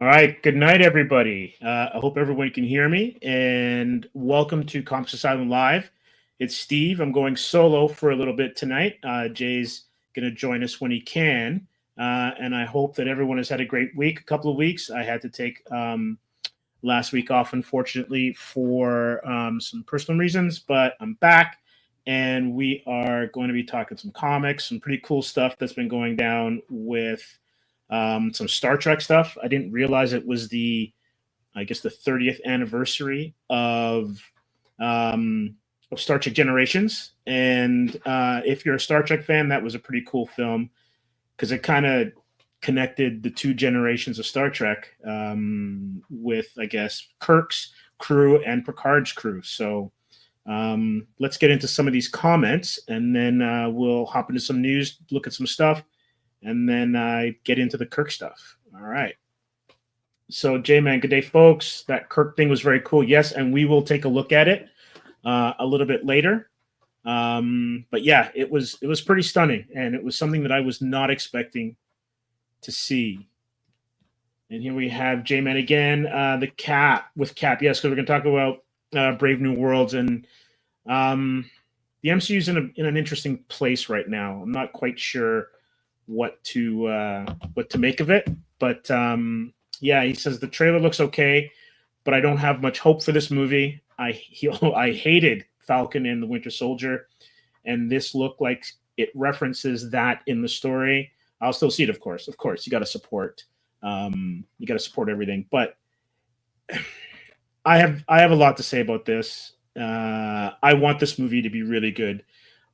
All right. Good night, everybody. I hope everyone can hear me. And welcome to Comics Asylum Live. It's Steve. I'm going solo for a little bit tonight. Jay's going to join us when he can. And I hope that everyone has had a great week, a couple of weeks. I had to take last week off, unfortunately, for some personal reasons, but I'm back. And we are going to be talking some comics, some pretty cool stuff that's been going down with some Star Trek stuff. I didn't realize it was I guess, the 30th anniversary of Star Trek Generations. And if you're a Star Trek fan, that was a pretty cool film because it kind of connected the two generations of Star Trek with, I guess, Kirk's crew and Picard's crew. So let's get into some of these comments, and then we'll hop into some news, look at some stuff, and then get into the Kirk stuff. All right. So, J-Man, good day, folks. That Kirk thing was very cool. Yes, and we will take a look at it a little bit later. But yeah, it was pretty stunning, and it was something that I was not expecting to see. And here we have J-Man again, the Cap with Cap. Yes, because we're going to talk about Brave New Worlds, and the MCU is in an interesting place right now. I'm not quite sure what to make of it, but yeah, he says the trailer looks okay, but I don't have much hope for this movie. I hated Falcon and the Winter Soldier, and this looked like it references that in the story. I'll still see it, of course. Of course, you got to support. You got to support everything, but I have a lot to say about this. I want this movie to be really good.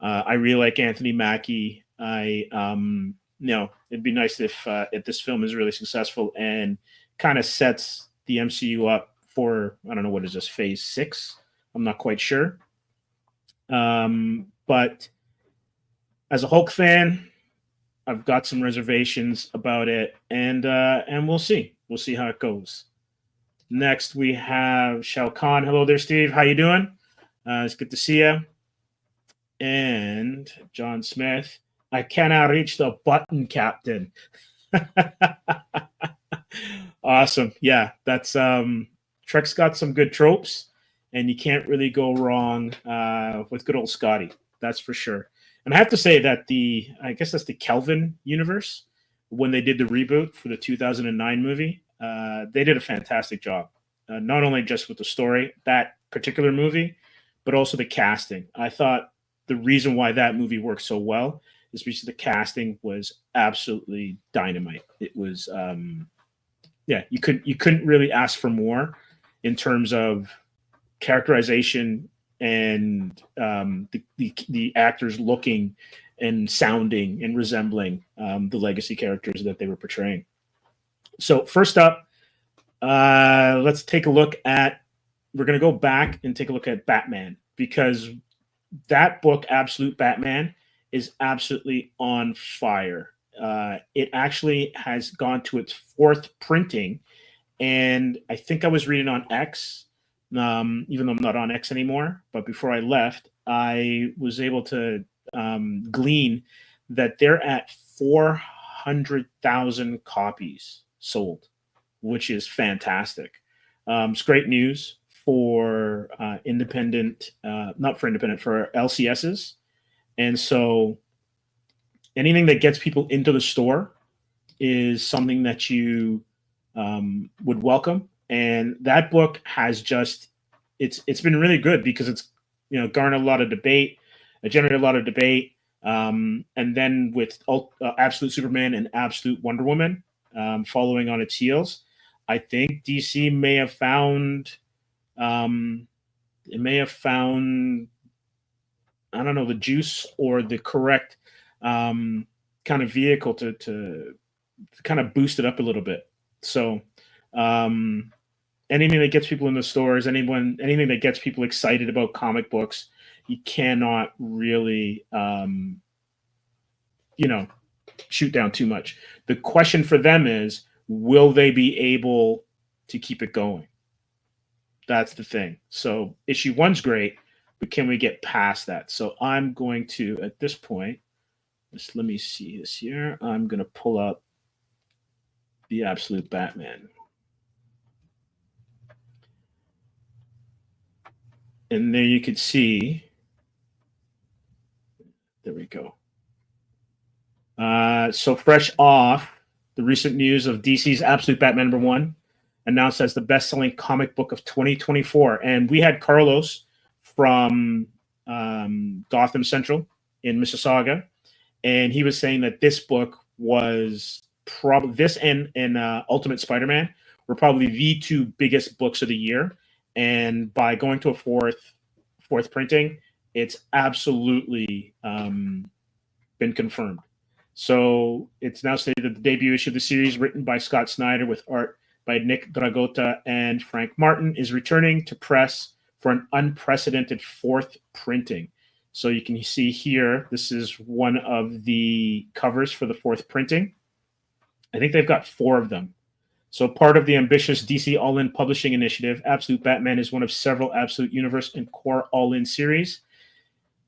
I really like Anthony Mackie. It'd be nice if this film is really successful and kind of sets the MCU up for, I don't know, what is this, phase 6? I'm not quite sure. But as a Hulk fan, I've got some reservations about it, and we'll see. We'll see how it goes. Next, we have Shao Kahn. Hello there, Steve. How you doing? It's good to see you. And John Smith. I cannot reach the button, Captain. Awesome. Yeah, that's Trek's got some good tropes, and you can't really go wrong with good old Scotty. That's for sure. And I have to say that I guess that's the Kelvin universe, when they did the reboot for the 2009 movie, they did a fantastic job. Not only just with the story, that particular movie, but also the casting. I thought the reason why that movie worked so well is because the casting was absolutely dynamite. It was, you couldn't really ask for more in terms of characterization and the actors looking and sounding and resembling the legacy characters that they were portraying. So first up, let's take a look at. We're going to go back and take a look at Batman, because that book, Absolute Batman, is absolutely on fire. It actually has gone to its 4th printing, and I think I was reading on X, even though I'm not on X anymore. But before I left, I was able to glean that they're at 400,000 copies sold, which is fantastic. It's great news for independent, not for independent, for LCSs. And so anything that gets people into the store is something that you would welcome. And that book has just, it's been really good because it's, garnered a lot of debate, generated a lot of debate. And then with Absolute Superman and Absolute Wonder Woman following on its heels, I think DC may have found, I don't know, the juice or the correct kind of vehicle to kind of boost it up a little bit. So anything that gets people in the stores, anything that gets people excited about comic books, you cannot really, shoot down too much. The question for them is, will they be able to keep it going? That's the thing. So issue 1's great, but can we get past that? So I'm going to, at this point, let me see this here. I'm going to pull up the Absolute Batman. And there you could see. There we go. So fresh off the recent news of DC's Absolute Batman #1, announced as the best-selling comic book of 2024. And we had Carlos from Gotham Central in Mississauga, and he was saying that this book was probably, this and Ultimate Spider-Man were probably the two biggest books of the year. And by going to a fourth printing, it's absolutely been confirmed. So it's now stated that the debut issue of the series, written by Scott Snyder with art by Nick Dragotta and Frank Martin, is returning to press for an unprecedented fourth printing. So you can see here, this is one of the covers for the fourth printing. I think they've got 4 of them. So part of the ambitious DC All-In publishing initiative, Absolute Batman is one of several Absolute Universe and Core All-In series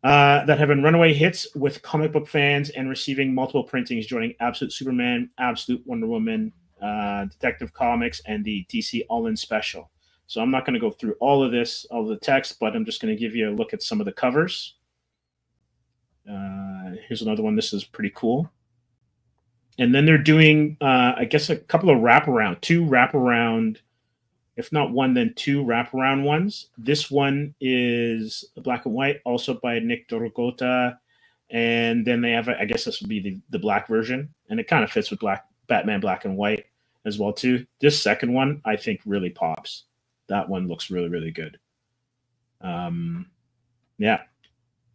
that have been runaway hits with comic book fans and receiving multiple printings, joining Absolute Superman, Absolute Wonder Woman, Detective Comics, and the DC All-In Special. So I'm not going to go through all of this, all of the text, but I'm just going to give you a look at some of the covers. Here's another one. This is pretty cool. And then they're doing, I guess, a couple of wraparound, 2 wraparound, if not one, then 2 wraparound ones. This one is black and white, also by Nick Dragotta. And then they have, I guess this would be the black version. And it kind of fits with Batman Black and White as well, too. This second one, I think, really pops. That one looks really, really good. Yeah.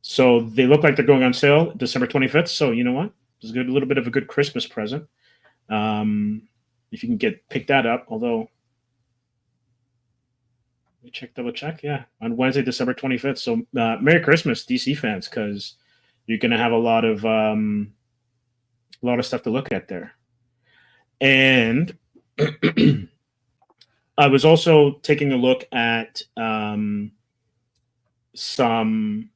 So they look like they're going on sale December 25th. So you know what? It's a little bit of a good Christmas present. If you can pick that up, although double check. Yeah, on Wednesday, December 25th. So Merry Christmas, DC fans, because you're going to have a lot of stuff to look at there. And I was also taking a look at some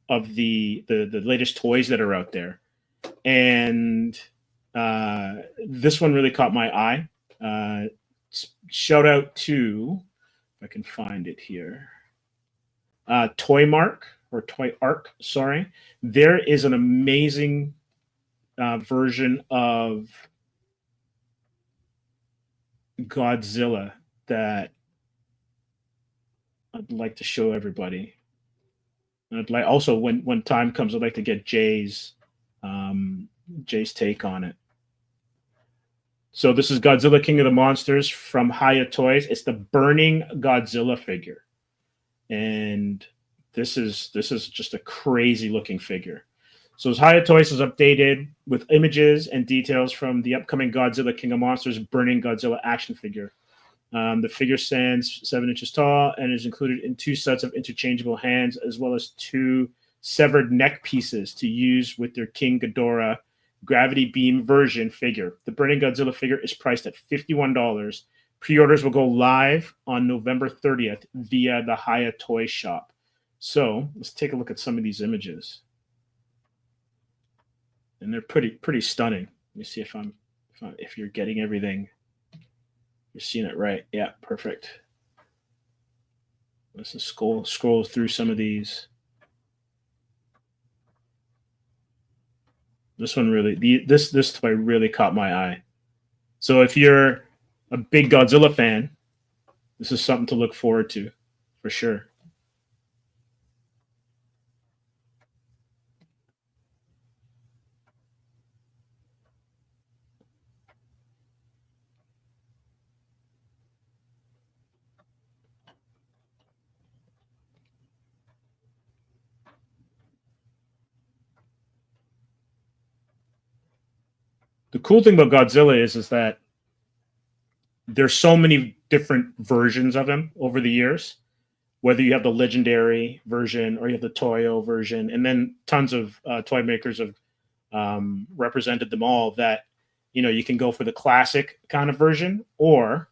of the latest toys that are out there. And this one really caught my eye. Shout out to, if I can find it here, Toy Arc, sorry. There is an amazing version of Godzilla that I'd like to show everybody. And I'd like also, when time comes, I'd like to get Jay's take on it. So this is Godzilla King of the Monsters from Hiya Toys. It's the burning Godzilla figure. And this is just a crazy looking figure. So Hiya Toys is updated with images and details from the upcoming Godzilla King of Monsters burning Godzilla action figure. The figure stands 7 inches tall and is included in 2 sets of interchangeable hands, as well as 2 severed neck pieces to use with their King Ghidorah gravity beam version figure. The burning Godzilla figure is priced at $51. Pre-orders will go live on November 30th via the Hiya Toy Shop. So let's take a look at some of these images. And they're pretty stunning. Let me see if you're getting everything. You're seeing it right. Yeah, perfect. Let's just scroll through some of these. This one really, this toy really caught my eye. So if you're a big Godzilla fan, this is something to look forward to, for sure. The cool thing about Godzilla is that there's so many different versions of him over the years, whether you have the legendary version or you have the Toyo version, and then tons of toy makers have represented them all, that you can go for the classic kind of version or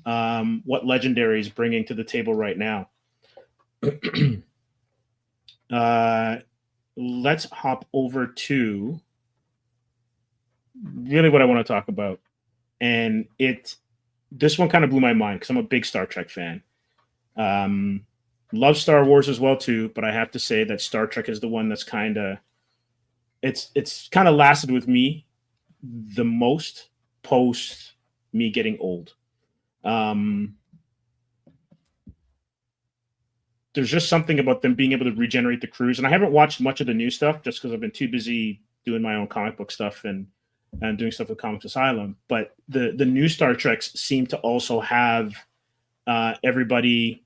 what Legendary is bringing to the table right now. Let's hop over to really what I want to talk about. And this one kind of blew my mind because I'm a big Star Trek fan. Love Star Wars as well too, but I have to say that Star Trek is the one that's kind of it's kind of lasted with me the most post me getting old. Um, there's just something about them being able to regenerate the crews, and I haven't watched much of the new stuff just because I've been too busy doing my own comic book stuff and doing stuff with Comics Asylum. But the new Star Treks seem to also have everybody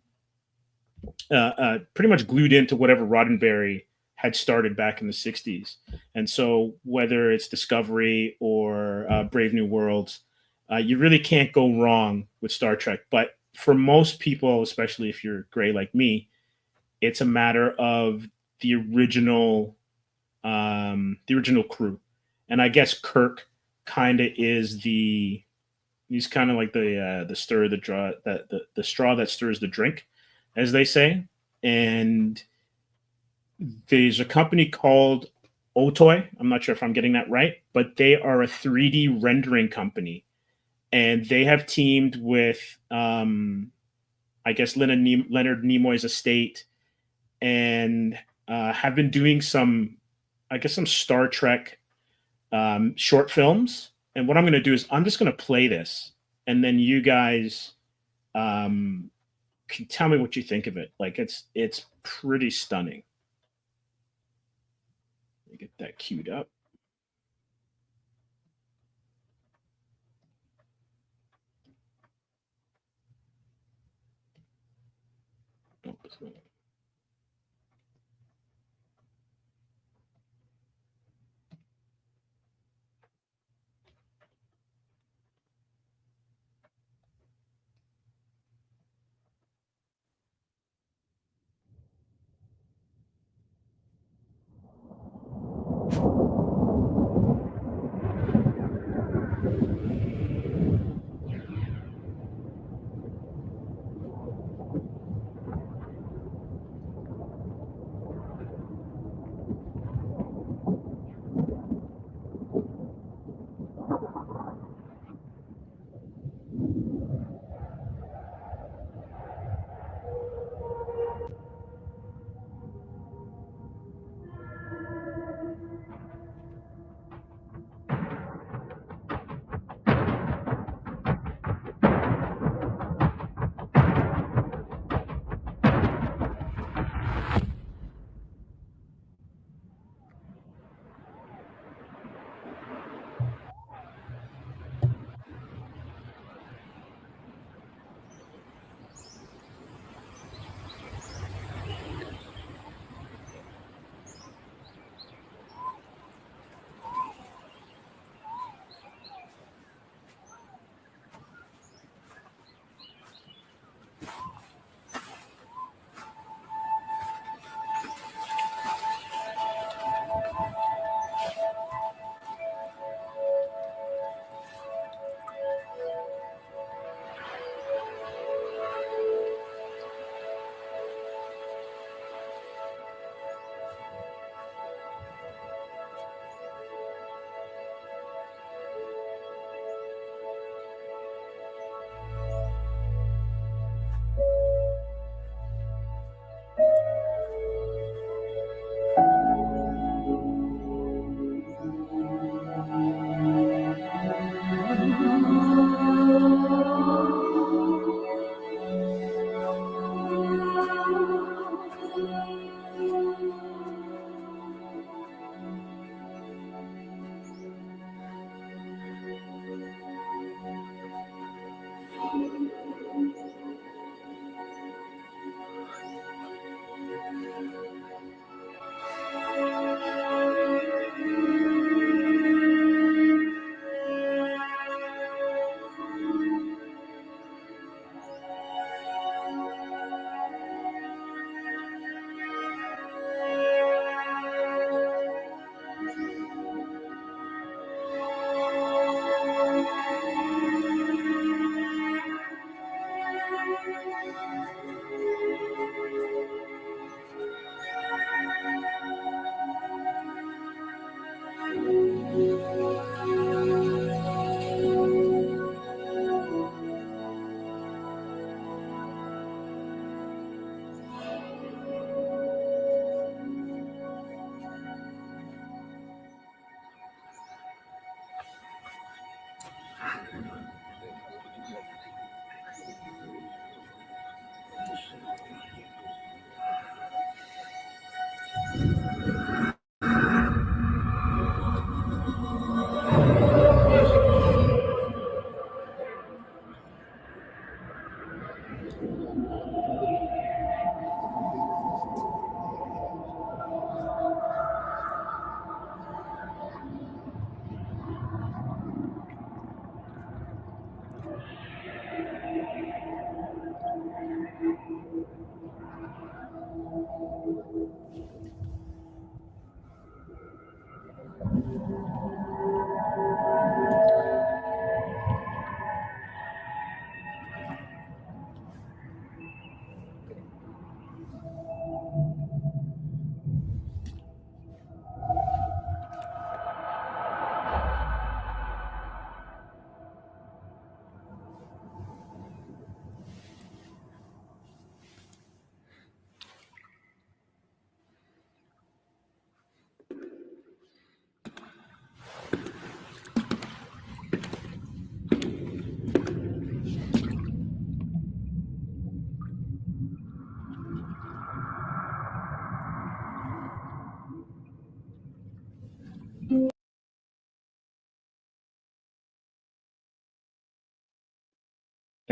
pretty much glued into whatever Roddenberry had started back in the 60s. And so whether it's Discovery or Brave New Worlds, you really can't go wrong with Star Trek. But for most people, especially if you're gray like me, it's a matter of the original crew. And I guess Kirk kind of is he's kind of like the stir the draw that the straw that stirs the drink, as they say. And there's a company called OTOY. I'm not sure if I'm getting that right, but they are a 3D rendering company, and they have teamed with, I guess, Leonard Nimoy's estate, and have been doing some, I guess, some Star Trek short films. And what I'm going to do is I'm just going to play this, and then you guys can tell me what you think of it. Like it's pretty stunning. Let me get that queued up. Oh,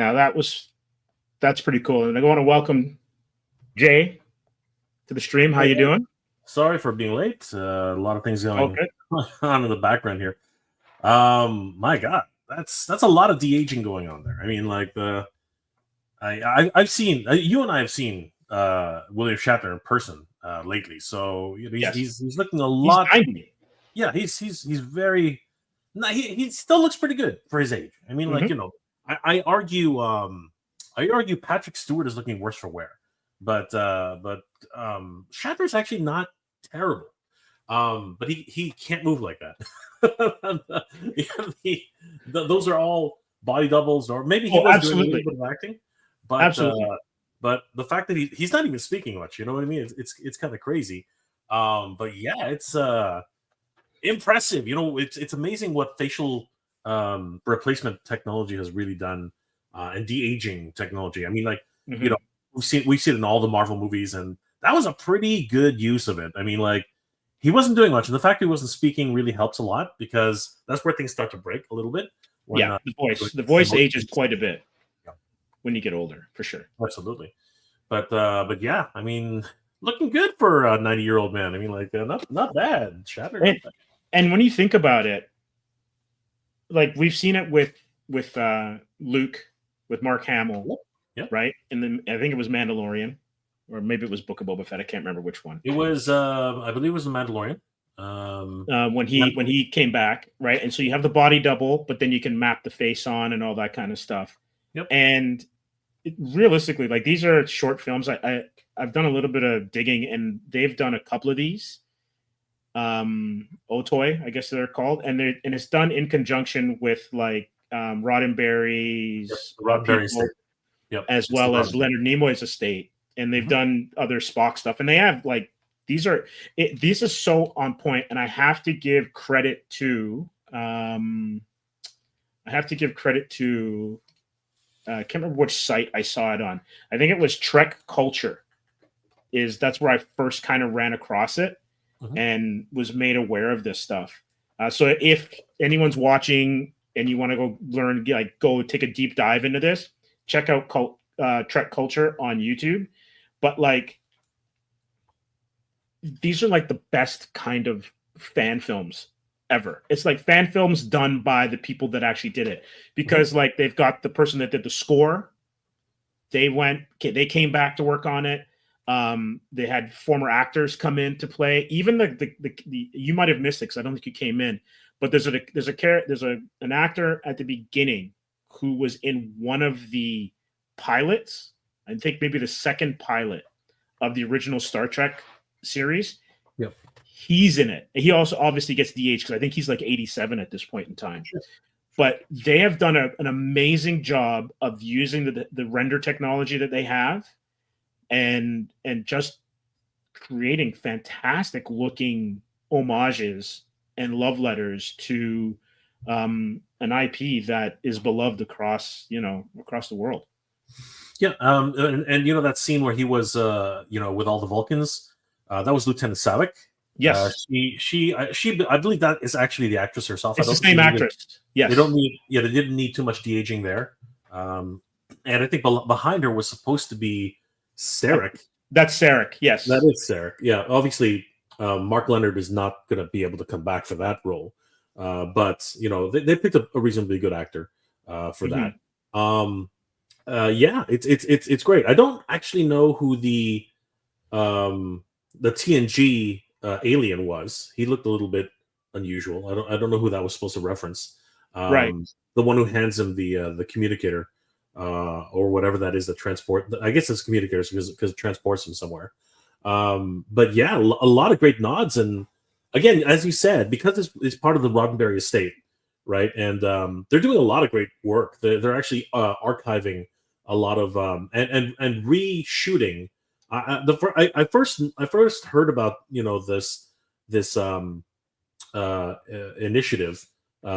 Now that's pretty cool. And I want to welcome Jay to the stream. How you doing? Sorry for being late. A lot of things going on in the background here. My God, that's a lot of de-aging going on there. I mean, like I've seen you and I have seen William Shatner in person lately, so he's looking a lot. Yeah, he's very. He still looks pretty good for his age. I mean, like I argue Patrick Stewart is looking worse for wear, but Shatner's actually not terrible. But he can't move like that. Those are all body doubles, or maybe he was doing a little bit of acting. But but the fact that he's not even speaking much, you know what I mean? It's kind of crazy. But yeah, it's impressive. You know, it's amazing what facial replacement technology has really done, and de-aging technology. I mean, like you know, we've seen it in all the Marvel movies, and that was a pretty good use of it. I mean, like he wasn't doing much, and the fact that he wasn't speaking really helps a lot, because that's where things start to break a little bit. When, the voice ages quite a bit when you get older, for sure. Absolutely, but yeah, I mean, looking good for a 90-year-old man. I mean, like not bad. Shatner. And when you think about it, like we've seen it with Luke, with Mark Hamill, right? And then I think it was Mandalorian, or maybe it was Book of Boba Fett. I can't remember which one. It was, I believe, it was the Mandalorian. When he came back, right? And so you have the body double, but then you can map the face on and all that kind of stuff. Yep. And realistically, like these are short films. I've done a little bit of digging, and they've done a couple of these. OTOY, I guess they're called, and it's done in conjunction with like Roddenberry's estate, as well as Leonard Nimoy's estate, and they've done other Spock stuff, and they have like these is so on point, and I have to give credit to I can't remember which site I saw it on. I think it was Trek Culture. That's where I first kind of ran across it. And was made aware of this stuff. So if anyone's watching and you want to go learn, like go take a deep dive into this, check out Trek Culture on YouTube. But like, these are like the best kind of fan films ever. It's like fan films done by the people that actually did it, because like they've got the person that did the score. They came back to work on it. They had former actors come in to play. Even the you might have missed it because I don't think you came in, but there's an actor at the beginning who was in one of the pilots. I think maybe the second pilot of the original Star Trek series. Yep. He's in it. He also obviously gets DH because I think he's like 87 at this point in time. Sure. But they have done an amazing job of using the render technology that they have. And just creating fantastic looking homages and love letters to an IP that is beloved across the world. Yeah, and you know that scene where he was with all the Vulcans, that was Lieutenant Savick. Yes, she I believe that is actually the actress herself. It's the same actress. Yes, they didn't need too much de-aging there. And I think behind her was supposed to be Sarek. That's Sarek. Yes, that is Sarek. Yeah, obviously, Mark Leonard is not going to be able to come back for that role, but they picked a reasonably good actor for that. Yeah, it's great. I don't actually know who the TNG alien was. He looked a little bit unusual. I don't know who that was supposed to reference. Right, the one who hands him the communicator. Or whatever that is that transport. I guess it's communicators because it transports them somewhere. But yeah, a lot of great nods, and again, as you said, because it's part of the Roddenberry estate, right? And they're doing a lot of great work. They're actually archiving a lot of and reshooting. I first heard about this initiative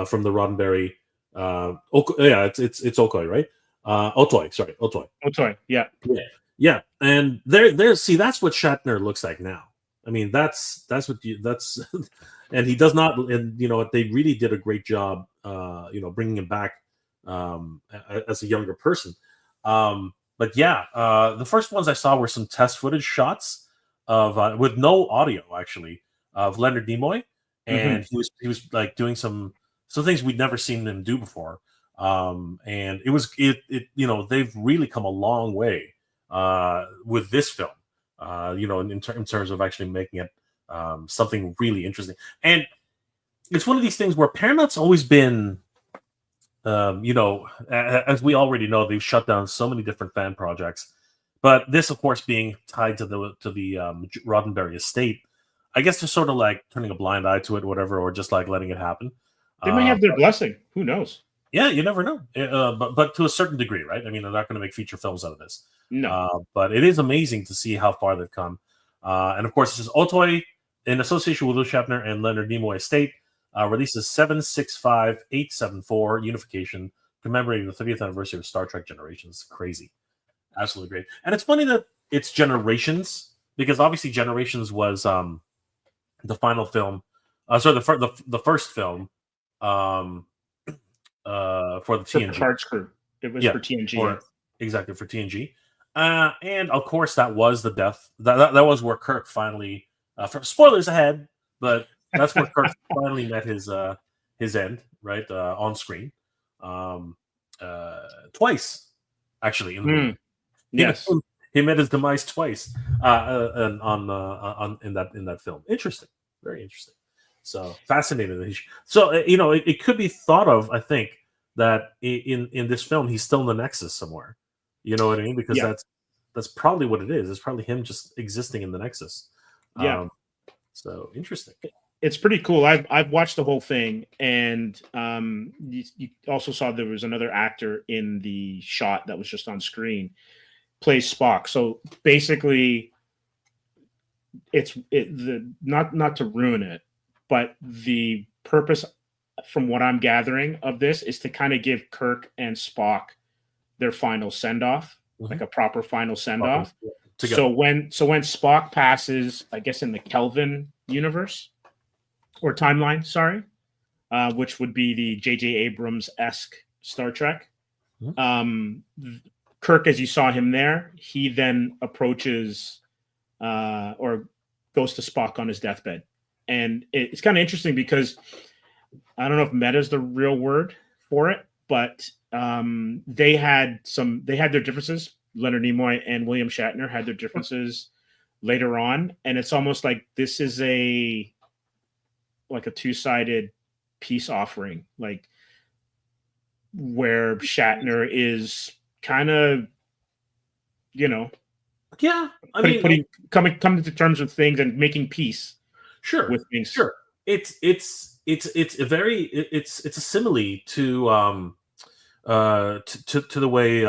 from the Roddenberry. It's OTOY, right? OTOY. Yeah. And see, that's what Shatner looks like now. I mean, that's and he does not, and they really did a great job, bringing him back as a younger person. But yeah, the first ones I saw were some test footage shots of with no audio actually of Leonard Nimoy, and he was like doing some things we'd never seen him do before. And it they've really come a long way with this film. In terms of actually making it something really interesting. And it's one of these things where Paramount's always been, as we already know, they've shut down so many different fan projects. But this, of course, being tied to the Roddenberry estate, I guess they're sort of like turning a blind eye to it, whatever, or just like letting it happen. They may have their blessing. Who knows? Yeah, you never know. But to a certain degree, right? I mean, they're not going to make feature films out of this. No. But it is amazing to see how far they've come. And of course, this is OTOY in association with William Shatner and Leonard Nimoy Estate. Releases 765-874 Unification, commemorating the 30th anniversary of Star Trek Generations. Crazy. Absolutely great. And it's funny that it's Generations, because obviously Generations was the final film. The first film for the TNG. Picard's crew. It was for TNG. Exactly, for TNG. And of course, that was the death. That was where Kirk finally. Spoilers ahead, but that's where Kirk finally met his end, right, on screen, twice, actually. In the movie. Yes, he met his demise twice, in that film. Interesting, very interesting. So fascinating. So it could be thought of, I think, that in this film he's still in the Nexus somewhere. You know what I mean? Because that's probably what it is. It's probably him just existing in the Nexus. Yeah. So interesting. It's pretty cool. I've watched the whole thing, and you also saw there was another actor in the shot that was just on screen, plays Spock. So basically, not to ruin it, but the purpose, from what I'm gathering of this, is to kind of give Kirk and Spock their final send off, like a proper final send off. So when Spock passes, I guess in the Kelvin universe. Or timeline, sorry, which would be the J.J. Abrams-esque Star Trek. Kirk, as you saw him there, he then approaches or goes to Spock on his deathbed. And it's kind of interesting because I don't know if meta is the real word for it, but they had their differences. Leonard Nimoy and William Shatner had their differences later on. And it's almost like this is a two-sided peace offering, like where Shatner is kind of, coming to terms with things and making peace. Sure, with things. Sure, it's a simile to the way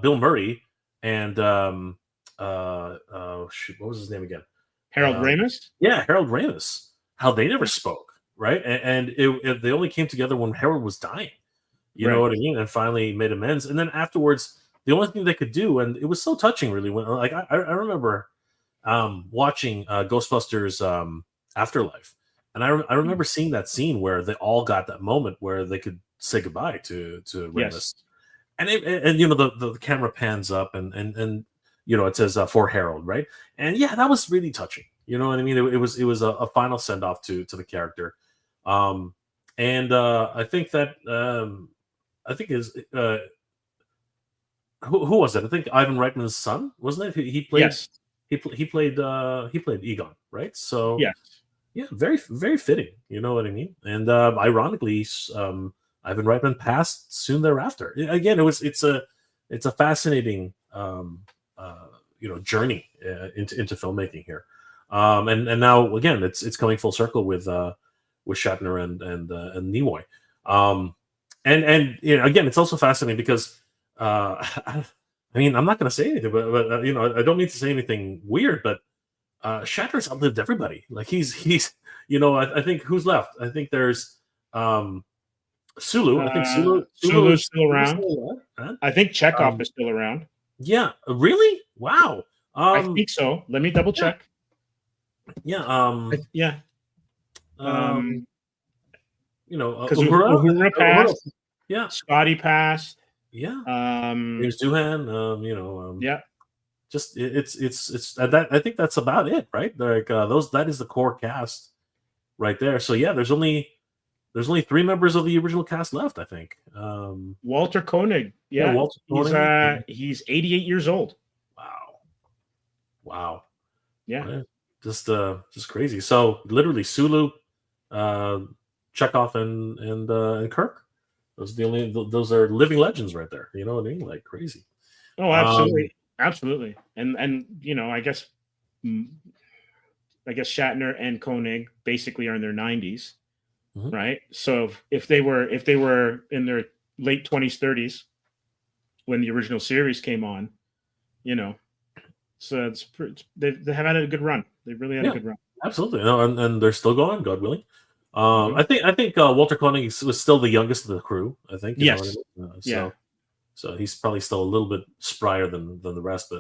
Bill Murray and what was his name again? Harold Ramis? Yeah, Harold Ramis. How they never spoke, right? And they only came together when Harold was dying. You know what I mean? And finally made amends. And then afterwards, the only thing they could do, and it was so touching, really. When I remember watching Ghostbusters Afterlife, and I remember seeing that scene where they all got that moment where they could say goodbye to Ramis. Yes. And the camera pans up and it says for Harold, right? And yeah, that was really touching. You know what I mean? It was a final send off to the character, and I think that who was it? I think Ivan Reitman's son, wasn't it? He played. Yes. He played Egon, right? So yeah, very very fitting. You know what I mean? And ironically, Ivan Reitman passed soon thereafter. Again, it's a fascinating journey into filmmaking here. And now again, it's coming full circle with Shatner and Nimoy. And again, it's also fascinating because I mean, I'm not going to say anything, but I don't mean to say anything weird, but Shatner's outlived everybody. Like he's I think who's left? I think there's Sulu. I think Sulu's still around. Huh? I think Chekhov is still around. Yeah, really? Wow. I think so. Let me double check. Yeah. Yeah. Uhura Uhura passed. Yeah. Scotty passed. Yeah. There's Doohan. Yeah. Just it's that I think that's about it, right? Like that is the core cast right there. So yeah, there's only 3 members of the original cast left, I think. Walter Koenig. Yeah, Yeah. Walter Koenig. He's 88 years old. Wow. Yeah. Right. Just crazy. So literally Sulu, Chekhov and Kirk. Those are living legends right there. You know what I mean? Like crazy. Oh, absolutely. Absolutely. And I guess Shatner and Koenig basically are in their 90s. Mm-hmm. Right? So if they were in their late 20s, 30s when the original series came on, so they have had a good run. They really had a good run. Absolutely. No, and they're still going, God willing. I think Walter Koenig was still the youngest of the crew. I think. Yes. So he's probably still a little bit sprier than the rest,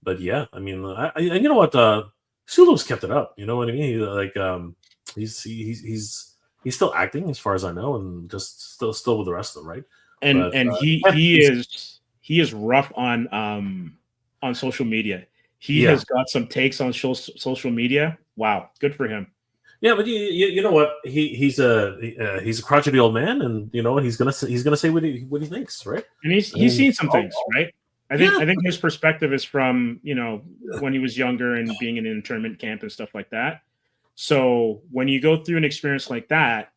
but yeah, I mean, you know what? Sulu's kept it up. You know what I mean? He's still acting as far as I know, and just still with the rest of them, right? And he is rough on social media. He has got some takes on social media. Wow, good for him. Yeah, but you know what? He's a crotchety old man, and he's gonna say what he thinks, right? And he's seen some things, right? I think his perspective is from when he was younger and being in an internment camp and stuff like that. So when you go through an experience like that,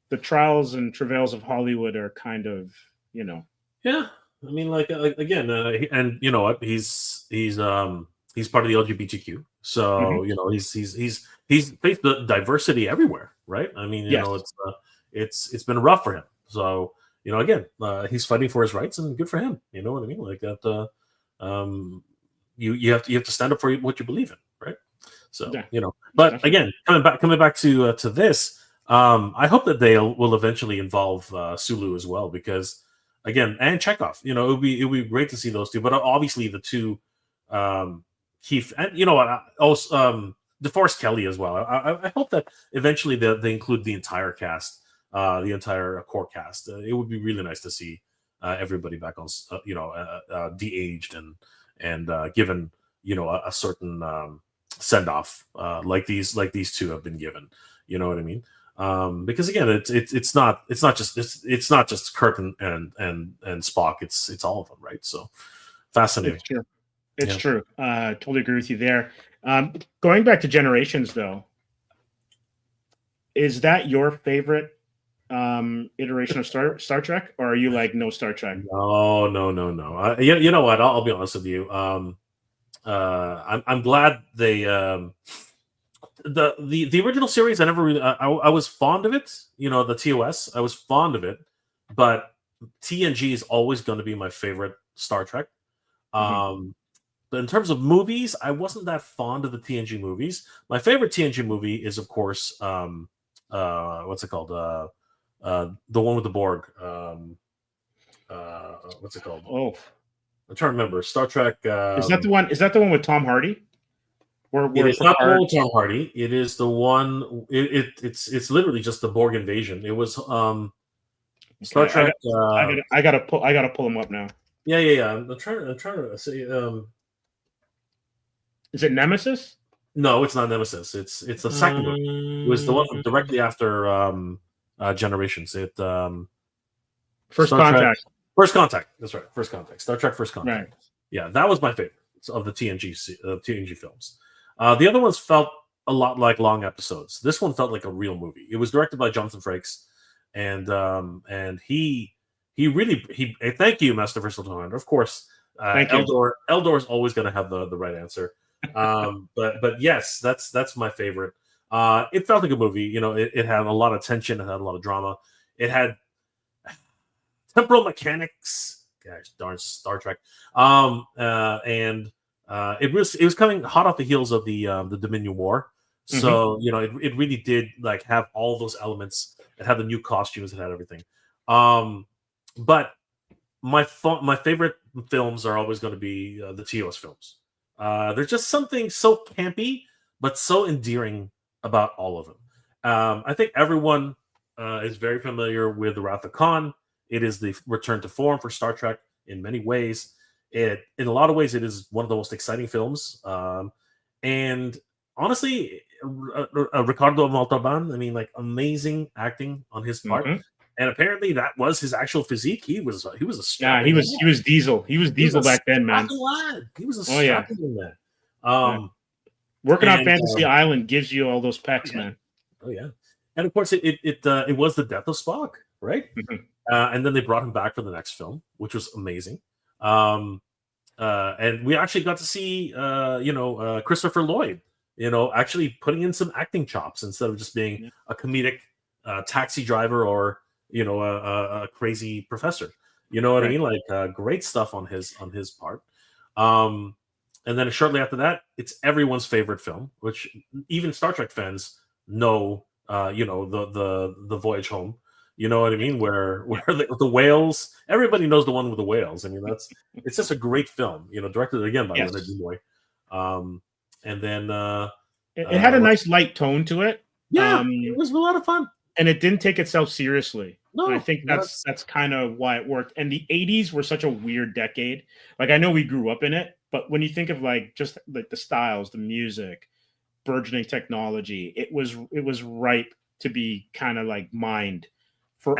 the trials and travails of Hollywood are kind of Yeah, I mean, again, and you know what? He's part of the LGBTQ, so he's faced the diversity everywhere, right? I mean, it's been rough for him. So again, he's fighting for his rights, and good for him. You know what I mean? Like that. You have to stand up for what you believe in, right? So but definitely. Again, coming back to this, I hope that they will eventually involve Sulu as well, because again, and Chekhov, it would be great to see those two, but obviously the two, Keith, and also DeForest Kelly as well. I hope that eventually they include the entire cast, the entire core cast. It would be really nice to see everybody back on, de-aged and given a certain send off like these two have been given. You know what I mean? Because again, it's not just Kirk and Spock. It's all of them, right? So fascinating. It's true. It's true. Totally agree with you there. Going back to Generations, though, is that your favorite iteration of Star Trek, or are you like no Star Trek? No. You know what? I'll be honest with you. I'm glad they the original series. I never really. I was fond of it. The TOS. I was fond of it, but TNG is always going to be my favorite Star Trek. But in terms of movies, I wasn't that fond of the TNG movies. My favorite TNG movie is, of course, what's it called? The one with the Borg. What's it called? Oh, I'm trying to remember. Star Trek. Is that the one? Is that the one with Tom Hardy? It is not the one with Tom Hardy. It is the one. It's literally just the Borg invasion. It was Star Trek. I gotta pull them up now. Yeah. I'm trying to say. Is it Nemesis? No, it's not Nemesis. It's the second one. It was the one directly after Generations. First Contact. First Contact. That's right. First Contact. Star Trek First Contact. Right. Yeah, that was my favorite of the TNG films. The other ones felt a lot like long episodes. This one felt like a real movie. It was directed by Jonathan Frakes, and he really thank you, Master Versal Commander. Of course, Eldor is always going to have the right answer. But yes, that's my favorite. It felt like a movie. It had a lot of tension. It had a lot of drama. It had temporal mechanics. Gosh, darn Star Trek. And it was coming hot off the heels of the Dominion War. So it really did like have all those elements. It had the new costumes. It had everything. But my favorite films are always going to be the TOS films. There's just something so campy but so endearing about all of them. I think everyone is very familiar with The Wrath of Khan. It is the return to form for Star Trek in many ways. In a lot of ways, it is one of the most exciting films. And honestly, Ricardo Montalban, I mean, like, amazing acting on his part. And apparently that was his actual physique. He was a strapping lad. He was Diesel. He was Diesel back then, man. He was a strapping man. Working on Fantasy Island gives you all those pecs, man. Oh yeah. And of course it was the death of Spock, right? And then they brought him back for the next film, which was amazing. And we actually got to see Christopher Lloyd, actually putting in some acting chops instead of just being a comedic taxi driver or a crazy professor. You know what I mean? Like, great stuff on his part. And then shortly after that, it's everyone's favorite film, which even Star Trek fans know. The Voyage Home. You know what I mean? Where the whales. Everybody knows the one with the whales. I mean, it's just a great film. Directed again by Leonard Nimoy. And then it had a nice light tone to it. Yeah, it was a lot of fun, and it didn't take itself seriously. No, and I think that's kind of why it worked. And the 80s were such a weird decade. Like, I know we grew up in it, but when you think of like just like the styles, the music, burgeoning technology, it was ripe to be kind of like mined for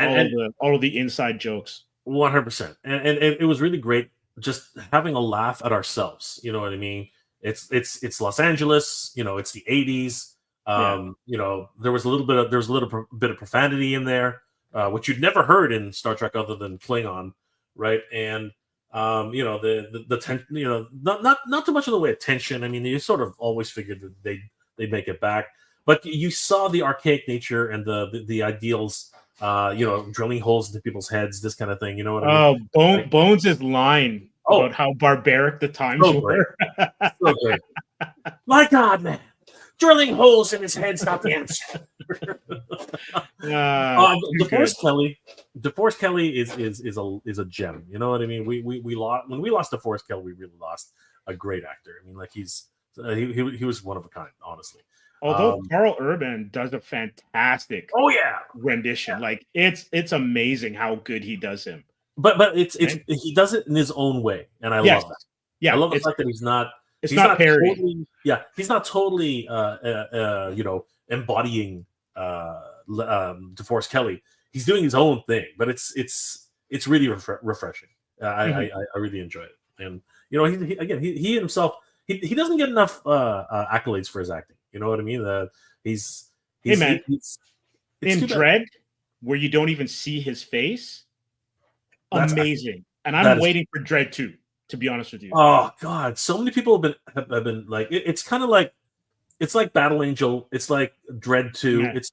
all of the inside jokes. 100%. And it was really great just having a laugh at ourselves. You know what I mean? It's Los Angeles. It's the 80s. There was a little bit of profanity in there, which you'd never heard in Star Trek other than Klingon, right? And not too much in the way of tension. I mean, you sort of always figured that they'd make it back, but you saw the archaic nature and the ideals, drilling holes into people's heads, this kind of thing. You know what I mean? Bones' line about how barbaric the times were. So great. My God, man. Drilling holes in his head's not the answer. DeForest Kelly is a gem. You know what I mean? We lost when we lost DeForest Kelly. We really lost a great actor. I mean, like, he was one of a kind, honestly. Although Carl Urban does a fantastic rendition. Like, it's amazing how good he does him. But he does it in his own way, and I love that. Yeah, I love the fact that he's not parody. He's not totally embodying DeForest Kelly. He's doing his own thing, but it's really refreshing. I really enjoy it, and he himself he doesn't get enough accolades for his acting. You know what I mean? He's in Dread, where you don't even see his face. Amazing, and I'm waiting for Dread 2. To be honest with you. Oh God, so many people have been like, it's kind of like, it's like Battle Angel, it's like Dread 2. Yeah. It's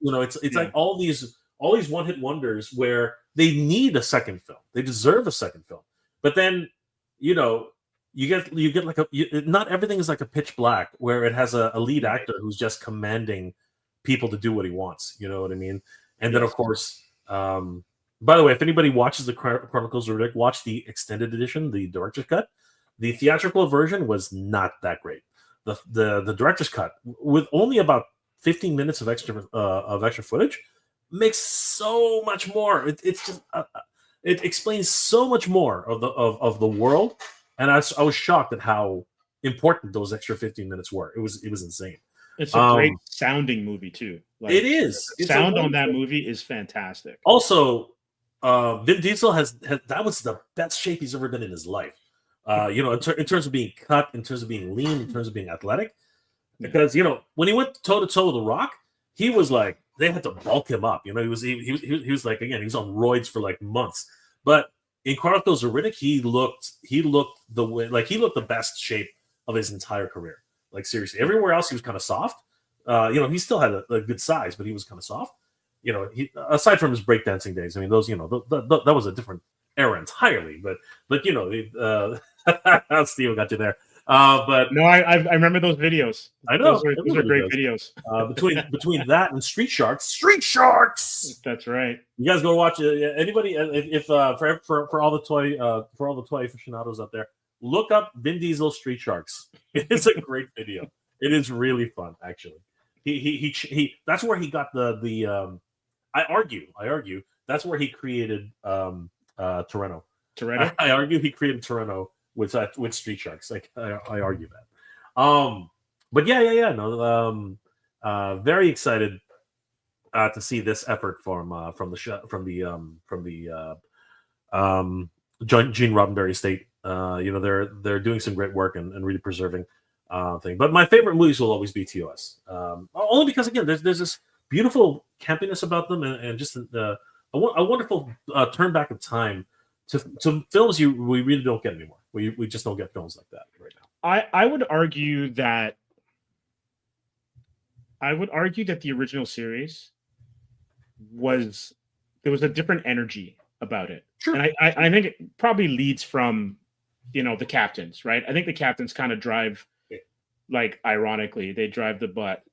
like all these one-hit wonders where they need a second film. They deserve a second film. But then, you get like not everything is like a Pitch Black where it has a lead actor who's just commanding people to do what he wants. You know what I mean? And then of course, by the way, if anybody watches the Chronicles of Riddick, watch the extended edition, the director's cut. The theatrical version was not that great. The director's cut, with only about 15 minutes of extra footage, makes so much more. It's just it explains so much more of the world, and I was shocked at how important those extra 15 minutes were. It was insane. It's a great sounding movie too. Like, it is. Sound on that movie is fantastic. Also, Vin Diesel has that was the best shape he's ever been in his life. In terms of being cut, in terms of being lean, in terms of being athletic. Because when he went toe to toe with The Rock, he was like, they had to bulk him up. He was like, again, he was on roids for like months. But in Chronicles of Riddick, he looked the best shape of his entire career. Like, seriously, everywhere else he was kind of soft. He still had a good size, but he was kind of soft. He, aside from his breakdancing days, I mean, those, that was a different era entirely. But Steve got you there. But no, I remember those videos. I know those are great videos. Between that and Street Sharks. That's right. You guys go watch it. Anybody, if for all the toy aficionados out there, look up Vin Diesel Street Sharks. It's a great video. It is really fun, actually. He that's where he got the I argue that's where he created Toretto. Toretto. I argue he created Toretto with Street Sharks. Like I argue that. But yeah. No, very excited to see this effort from the Gene Roddenberry estate. They're doing some great work and really preserving thing. But my favorite movies will always be TOS, only because again there's this beautiful campiness about them and just a wonderful turn back of time to films we really don't get anymore. We just don't get films like that right now. I would argue that the original series there was a different energy about it. Sure. And I think it probably leads from, the captains, right? I think the captains kind of drive, like, ironically, they drive the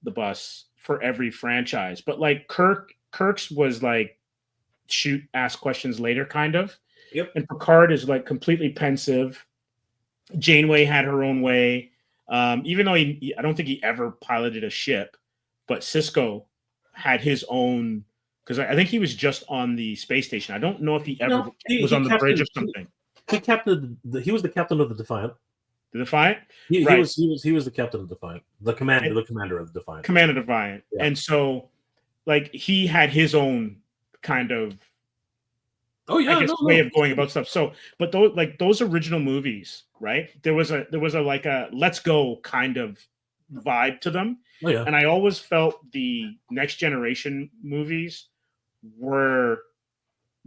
bus for every franchise. But like Kirk's was like shoot, ask questions later kind of. Yep. And Picard is like completely pensive. Janeway had her own way. Even though I don't think he ever piloted a ship, but Sisko had his own, because I think he was just on the space station. I don't know if he ever was on the bridge or something. He was the captain of the Defiant. The Defiant? He was the captain of Defiant. The commander of the Defiant. Commander Defiant. Yeah. And so like he had his own kind of way of going about stuff. So, but those original movies, right? There was a like a let's go kind of vibe to them. Oh, yeah. And I always felt the Next Generation movies were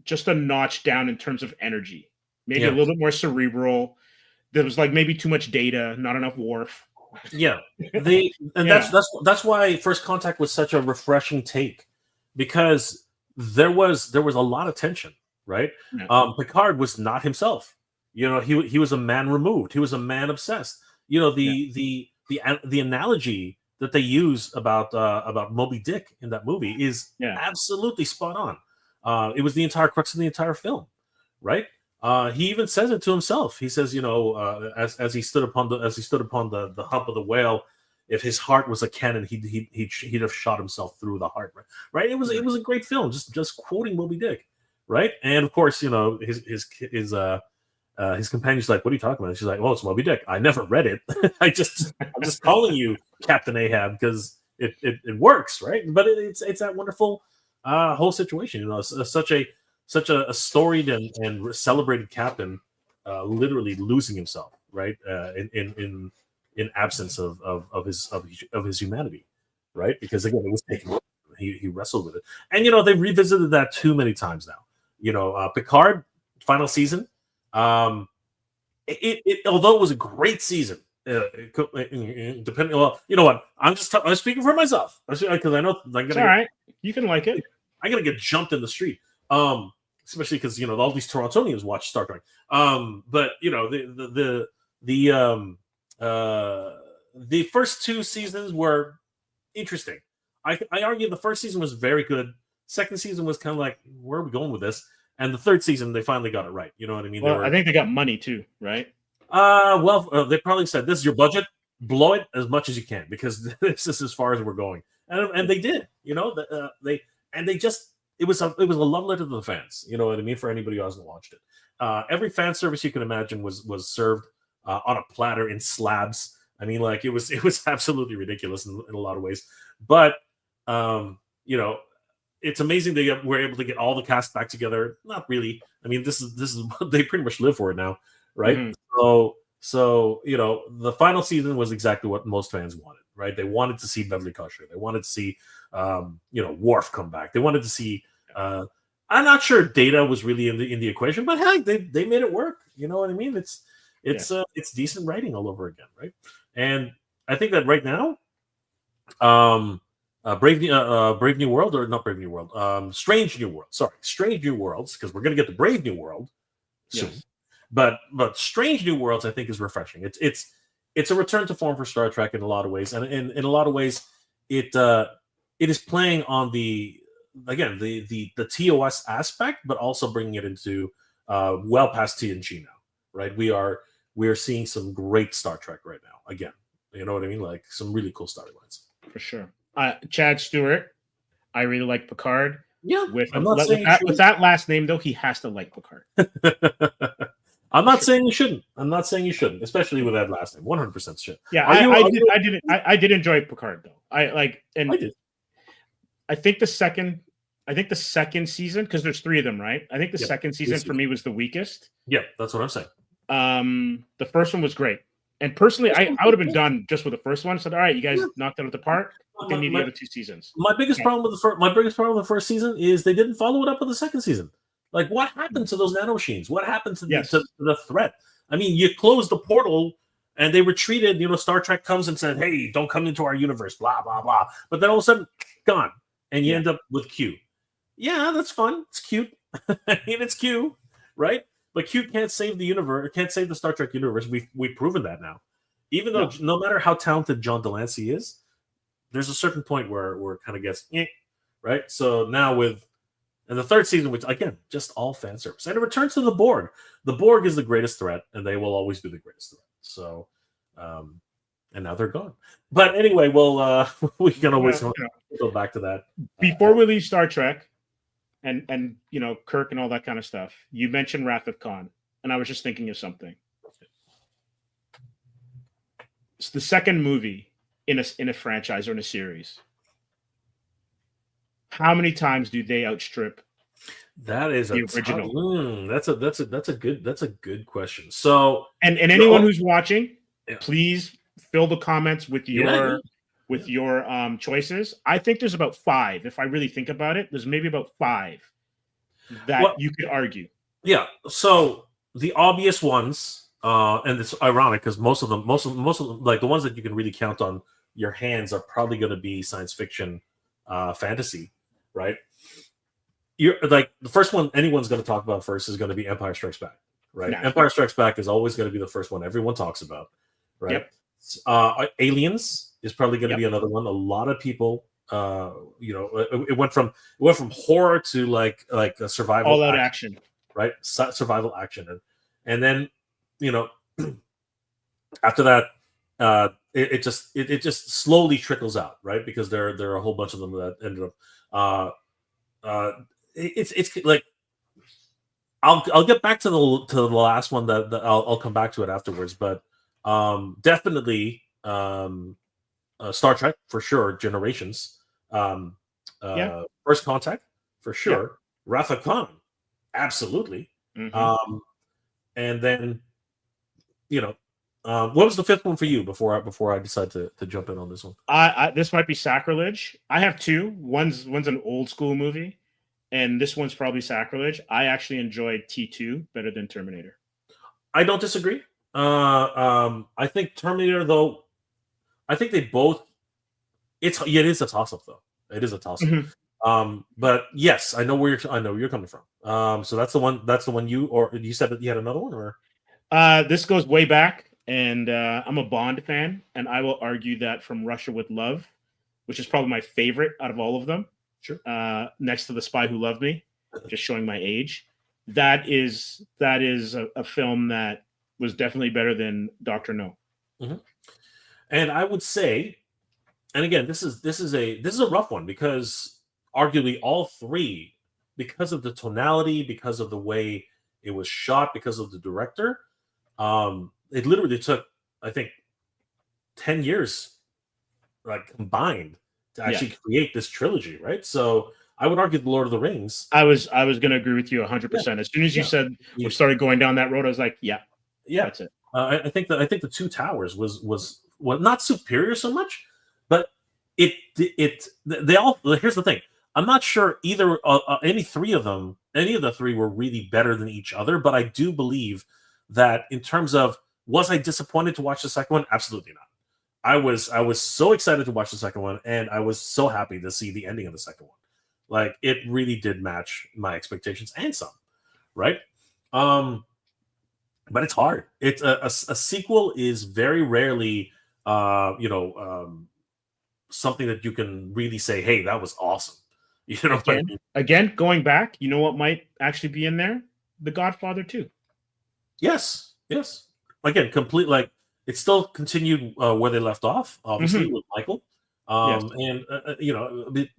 just a notch down in terms of energy. Maybe a little bit more cerebral. There was like maybe too much Data, not enough Worf. Yeah. That's why First Contact was such a refreshing take, because there was a lot of tension, right? Yeah. Picard was not himself. He was a man removed. He was a man obsessed. The analogy that they use about Moby Dick in that movie is absolutely spot on. It was the entire crux of the entire film, right? He even says it to himself. He says, as he stood upon the hump of the whale, if his heart was a cannon, he'd have shot himself through the heart, right? It was a great film, just quoting Moby Dick, right? And of course, his companion's like, "What are you talking about?" She's like, "Oh, it's Moby Dick. I never read it. I'm just calling you Captain Ahab because it works, right?" But it's that wonderful whole situation. Such a storied and celebrated captain, literally losing himself, right? In absence of his humanity, right? Because again, it was taken. He wrestled with it, and they revisited that too many times now. Picard final season. Although it was a great season, depending. Well, you know what? I'm speaking for myself because I know I'm gonna. All right, you can like it. I'm gonna get jumped in the street, especially because all these Torontonians watch Star Trek. But the first two seasons were interesting. I argue the first season was very good. Second season was kind of like, where are we going with this? And the third season, they finally got it right. You know what I mean? Well, I think they got money too, right? They probably said, "This is your budget. Blow it as much as you can because this is as far as we're going." And they did. It was a love letter to the fans. You know what I mean? For anybody who hasn't watched it, every fan service you can imagine was served on a platter in slabs. I mean, like it was absolutely ridiculous in a lot of ways. But it's amazing they were able to get all the cast back together. Not really. I mean, this is what they pretty much live for now, right? Mm-hmm. So the final season was exactly what most fans wanted, right? They wanted to see Beverly Crusher. They wanted to see Worf come back. They wanted to see. I'm not sure Data was really in the equation, but heck, they made it work. You know what I mean? It's decent writing all over again, right? And I think that right now, Brave New World, or not Brave New World, Strange New World. Sorry, Strange New Worlds, because we're going to get the Brave New World soon. Yes. But Strange New Worlds, I think, is refreshing. It's a return to form for Star Trek in a lot of ways, and in a lot of ways, it is playing on the TOS aspect, but also bringing it into well past TNG now, right? We are seeing some great Star Trek right now. Again, you know what I mean? Like some really cool storylines. For sure. Chad Stewart, I really like Picard. Yeah, With I'm not saying with that last name though, he has to like Picard. I'm not saying you shouldn't. I'm not saying you shouldn't, especially with that last name. 100% shit. Yeah, I did enjoy Picard though. I did. I think the second season, because there's 3 of them, right? I think the second season for me was the weakest. Yeah, that's what I'm saying. The first one was great. And personally, I would have been done just with the first one. Said, all right, you guys knocked it out of the park. Didn't need the other 2 seasons. My biggest problem with the first season is they didn't follow it up with the second season. Like, what happened to those nanomachines? What happened to the threat? I mean, you closed the portal and they retreated. Star Trek comes and said, "Hey, don't come into our universe." Blah blah blah. But then all of a sudden, gone, and you end up with Q. Yeah, that's fun. It's cute. I mean, it's Q, right? But Q can't save the universe. Can't save the Star Trek universe. We've proven that now. Even though no matter how talented John Delancey is, there's a certain point where it kind of gets right. So now in the third season, which again, just all fan service, and it returns to the Borg. The Borg is the greatest threat, and they will always be the greatest threat. So, and now they're gone. But anyway, we can always go back to that. Before we leave Star Trek, and Kirk and all that kind of stuff, you mentioned Wrath of Khan, and I was just thinking of something. It's the second movie in a franchise or in a series. How many times do they outstrip that is the original? That's a good question. So, and anyone who's watching, please fill the comments with your choices. I think there's about 5. If I really think about it, there's maybe about 5 that you could argue. Yeah. So the obvious ones, and it's ironic because most of them, like the ones that you can really count on your hands, are probably going to be science fiction, fantasy, right? You're like the first one anyone's going to talk about first is going to be Empire Strikes Back, right? No. Empire Strikes Back is always going to be the first one everyone talks about, right? Yep. Aliens is probably going to be another one. A lot of people, it went from horror to like a survival, all out action, right? Survival action, and then after that, it just slowly trickles out, right? Because there are a whole bunch of them that ended up. It's like I'll get back to the last one that I'll come back to it afterwards, but definitely Star Trek for sure, Generations, First Contact for sure, Wrath of Khan, absolutely, and then what was the 5th one for you before I decide to jump in on this one? This might be sacrilege. I have 2. One's an old school movie, and this one's probably sacrilege. I actually enjoyed T2 better than Terminator. I don't disagree. I think Terminator, though, I think they both. It is a toss up, though. It is a toss up. Mm-hmm. But yes, I know where you're coming from. So that's the one. That's the one you said that you had another one, or this goes way back. And I'm a Bond fan, and I will argue that From Russia with Love, which is probably my favorite out of all of them, sure, next to The Spy Who Loved Me, just showing my age, that is a film that was definitely better than Dr. No. Mm-hmm. And I would say, and again, this is a rough one because arguably all 3, because of the tonality, because of the way it was shot, because of the director, it literally took, I think, 10 years, like combined, to actually create this trilogy, right? So I would argue The Lord of the Rings. I was going to agree with you 100%. As soon as you said we started going down that road, I was like, yeah, that's it. I think the Two Towers was not superior so much, but they all. Here's the thing: I'm not sure either any of the 3 were really better than each other, but I do believe that in terms of, was I disappointed to watch the second one? Absolutely not. I was so excited to watch the second one, and I was so happy to see the ending of the second one. Like, it really did match my expectations and some, right? But it's hard. It's a sequel is very rarely, something that you can really say, "Hey, that was awesome." Again, going back, you know what might actually be in there? The Godfather 2. Yes. Again, complete, like, it still continued where they left off, obviously, with Michael. And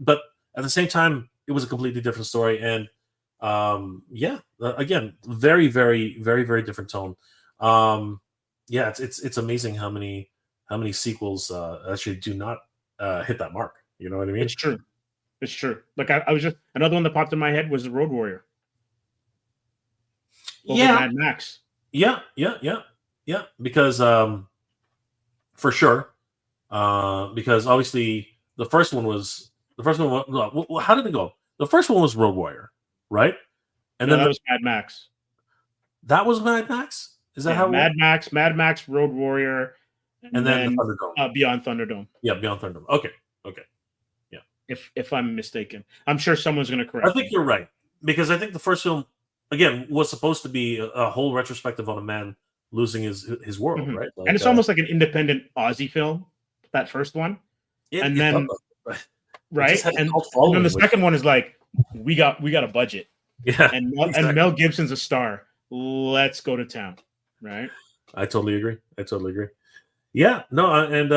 but at the same time, it was a completely different story. And again, very, very, very, very different tone. Yeah, it's amazing how many sequels actually do not hit that mark. You know what I mean? It's true. It's true. Like I was just another one that popped in my head was the Road Warrior. Over Mad Max. Yeah. Because for sure, because obviously the first one. How did it go? The first one was Road Warrior, right? And then that was Mad Max. That was Mad Max. Is that how Mad Max, Road Warrior, and then the Thunderdome. Beyond Thunderdome. Yeah, Beyond Thunderdome. Okay. Yeah. If I'm mistaken, I'm sure someone's going to correct. I think you're right, because I think the first film again was supposed to be a whole retrospective on a man losing his world, right? Like, and it's almost like an independent Aussie film. That first one, right, and then the second one is like we got a budget, and Mel Gibson's a star. Let's go to town, right? I totally agree. Yeah, no, and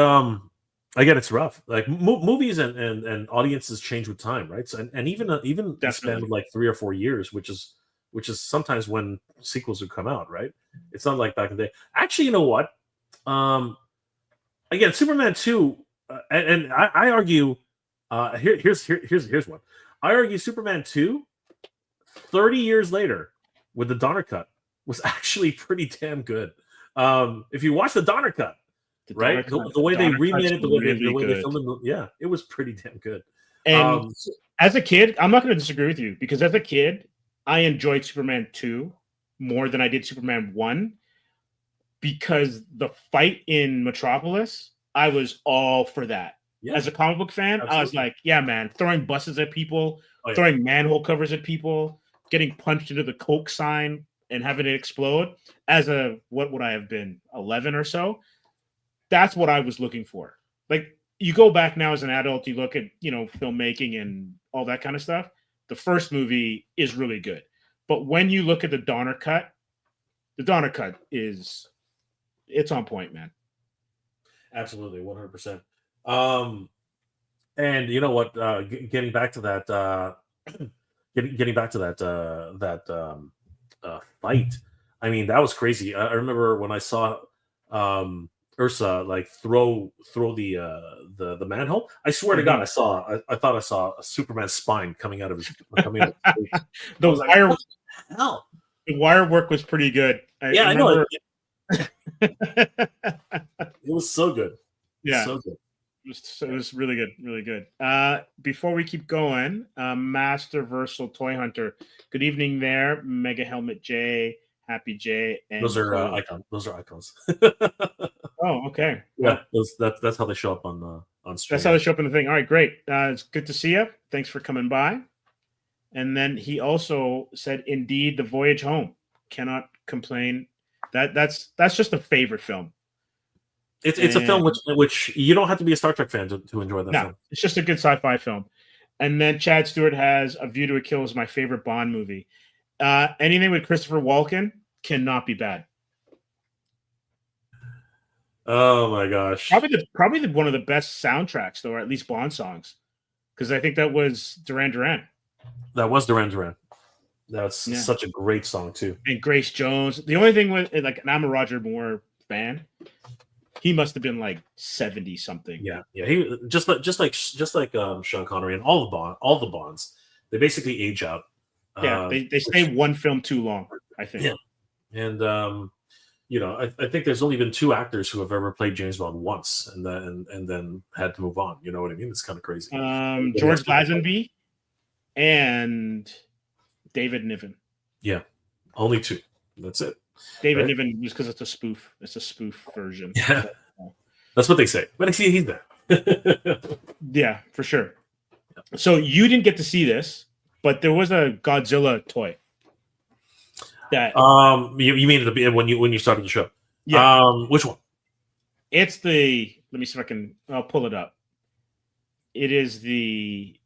again, it's rough. Like movies and audiences change with time, right? So, and even the span of like 3 or 4 years, which is sometimes when sequels would come out, right? It's not like back in the day. Actually, you know what? Again, Superman 2, and I argue. Here's one. I argue Superman 2, 30 years later, with the Donner cut, was actually pretty damn good. If you watch the Donner cut, right, the way they remade it, the way they filmed it, it was pretty damn good. And as a kid, I'm not going to disagree with you, because as a kid, I enjoyed Superman 2 more than I did Superman 1, because the fight in Metropolis, I was all for that. Yeah. As a comic book fan, absolutely. I was like, yeah, man, throwing buses at people, throwing manhole covers at people, getting punched into the Coke sign and having it explode. As a, what would I have been, 11 or so? That's what I was looking for. Like, you go back now as an adult, you look at, filmmaking and all that kind of stuff. The first movie is really good. But when you look at the Donner cut it's on point, man. Absolutely, 100%. And you know what? Getting back to that, fight. I mean, that was crazy. I remember when I saw Ursa like throw the manhole. I swear to God, I thought I saw a Superman spine coming out of his face. The wire work was pretty good. I know. It was so good. Yeah, so good. It was really good, really good. Before we keep going, Master Versal Toy Hunter. Good evening there, Mega Helmet J, Happy J, and those are icons. Those are icons. Oh, okay. Yeah, that's how they show up on stream. That's how they show up in the thing. All right, great. It's good to see you. Thanks for coming by. And then he also said, "Indeed, the voyage home. Cannot complain. That's just a favorite film." It's a film which you don't have to be a Star Trek fan to enjoy that film. It's just a good sci-fi film. And then Chad Stewart has A View to a Kill is my favorite Bond movie. Anything with Christopher Walken cannot be bad. Oh my gosh! Probably one of the best soundtracks, though, or at least Bond songs, because I think that was Duran Duran. That was Duran Duran. That's such a great song too. And Grace Jones. The only thing with and I'm a Roger Moore fan. He must have been like 70 something. Yeah. He just like Sean Connery and all the Bonds. They basically age out. Yeah, they stay one film too long, I think. Yeah, and I think there's only been 2 actors who have ever played James Bond once, and then had to move on. You know what I mean? It's kind of crazy. George Lazenby and David Niven. Yeah, only 2. That's it. David Niven, just because it's a spoof. It's a spoof version. Yeah, that's what they say. But I see he's there. Yeah, for sure. So you didn't get to see this, but there was a Godzilla toy. That you mean when you started the show? Yeah. Which one? It's the. Let me see if I'll pull it up. It is the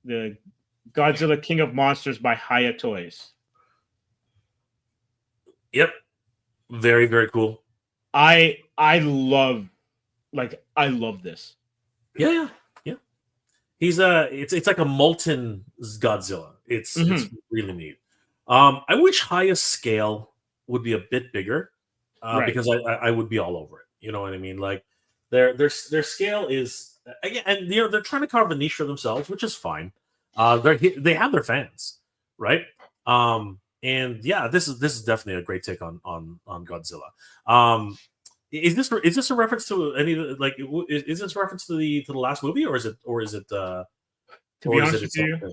Godzilla King of Monsters by Haya Toys. Yep. Very, very cool. I love this. Yeah. He's it's like a molten Godzilla. It's Mm-hmm. really neat. I wish highest scale would be a bit bigger, Right. because I would be all over it. You know what I mean? Like their scale is again, and they're trying to carve a niche for themselves, which is fine. They have their fans, right? And yeah, this is definitely a great take on Godzilla. Is this a reference to any like is this a reference to the last movie, or is it To be honest with its own you, thing?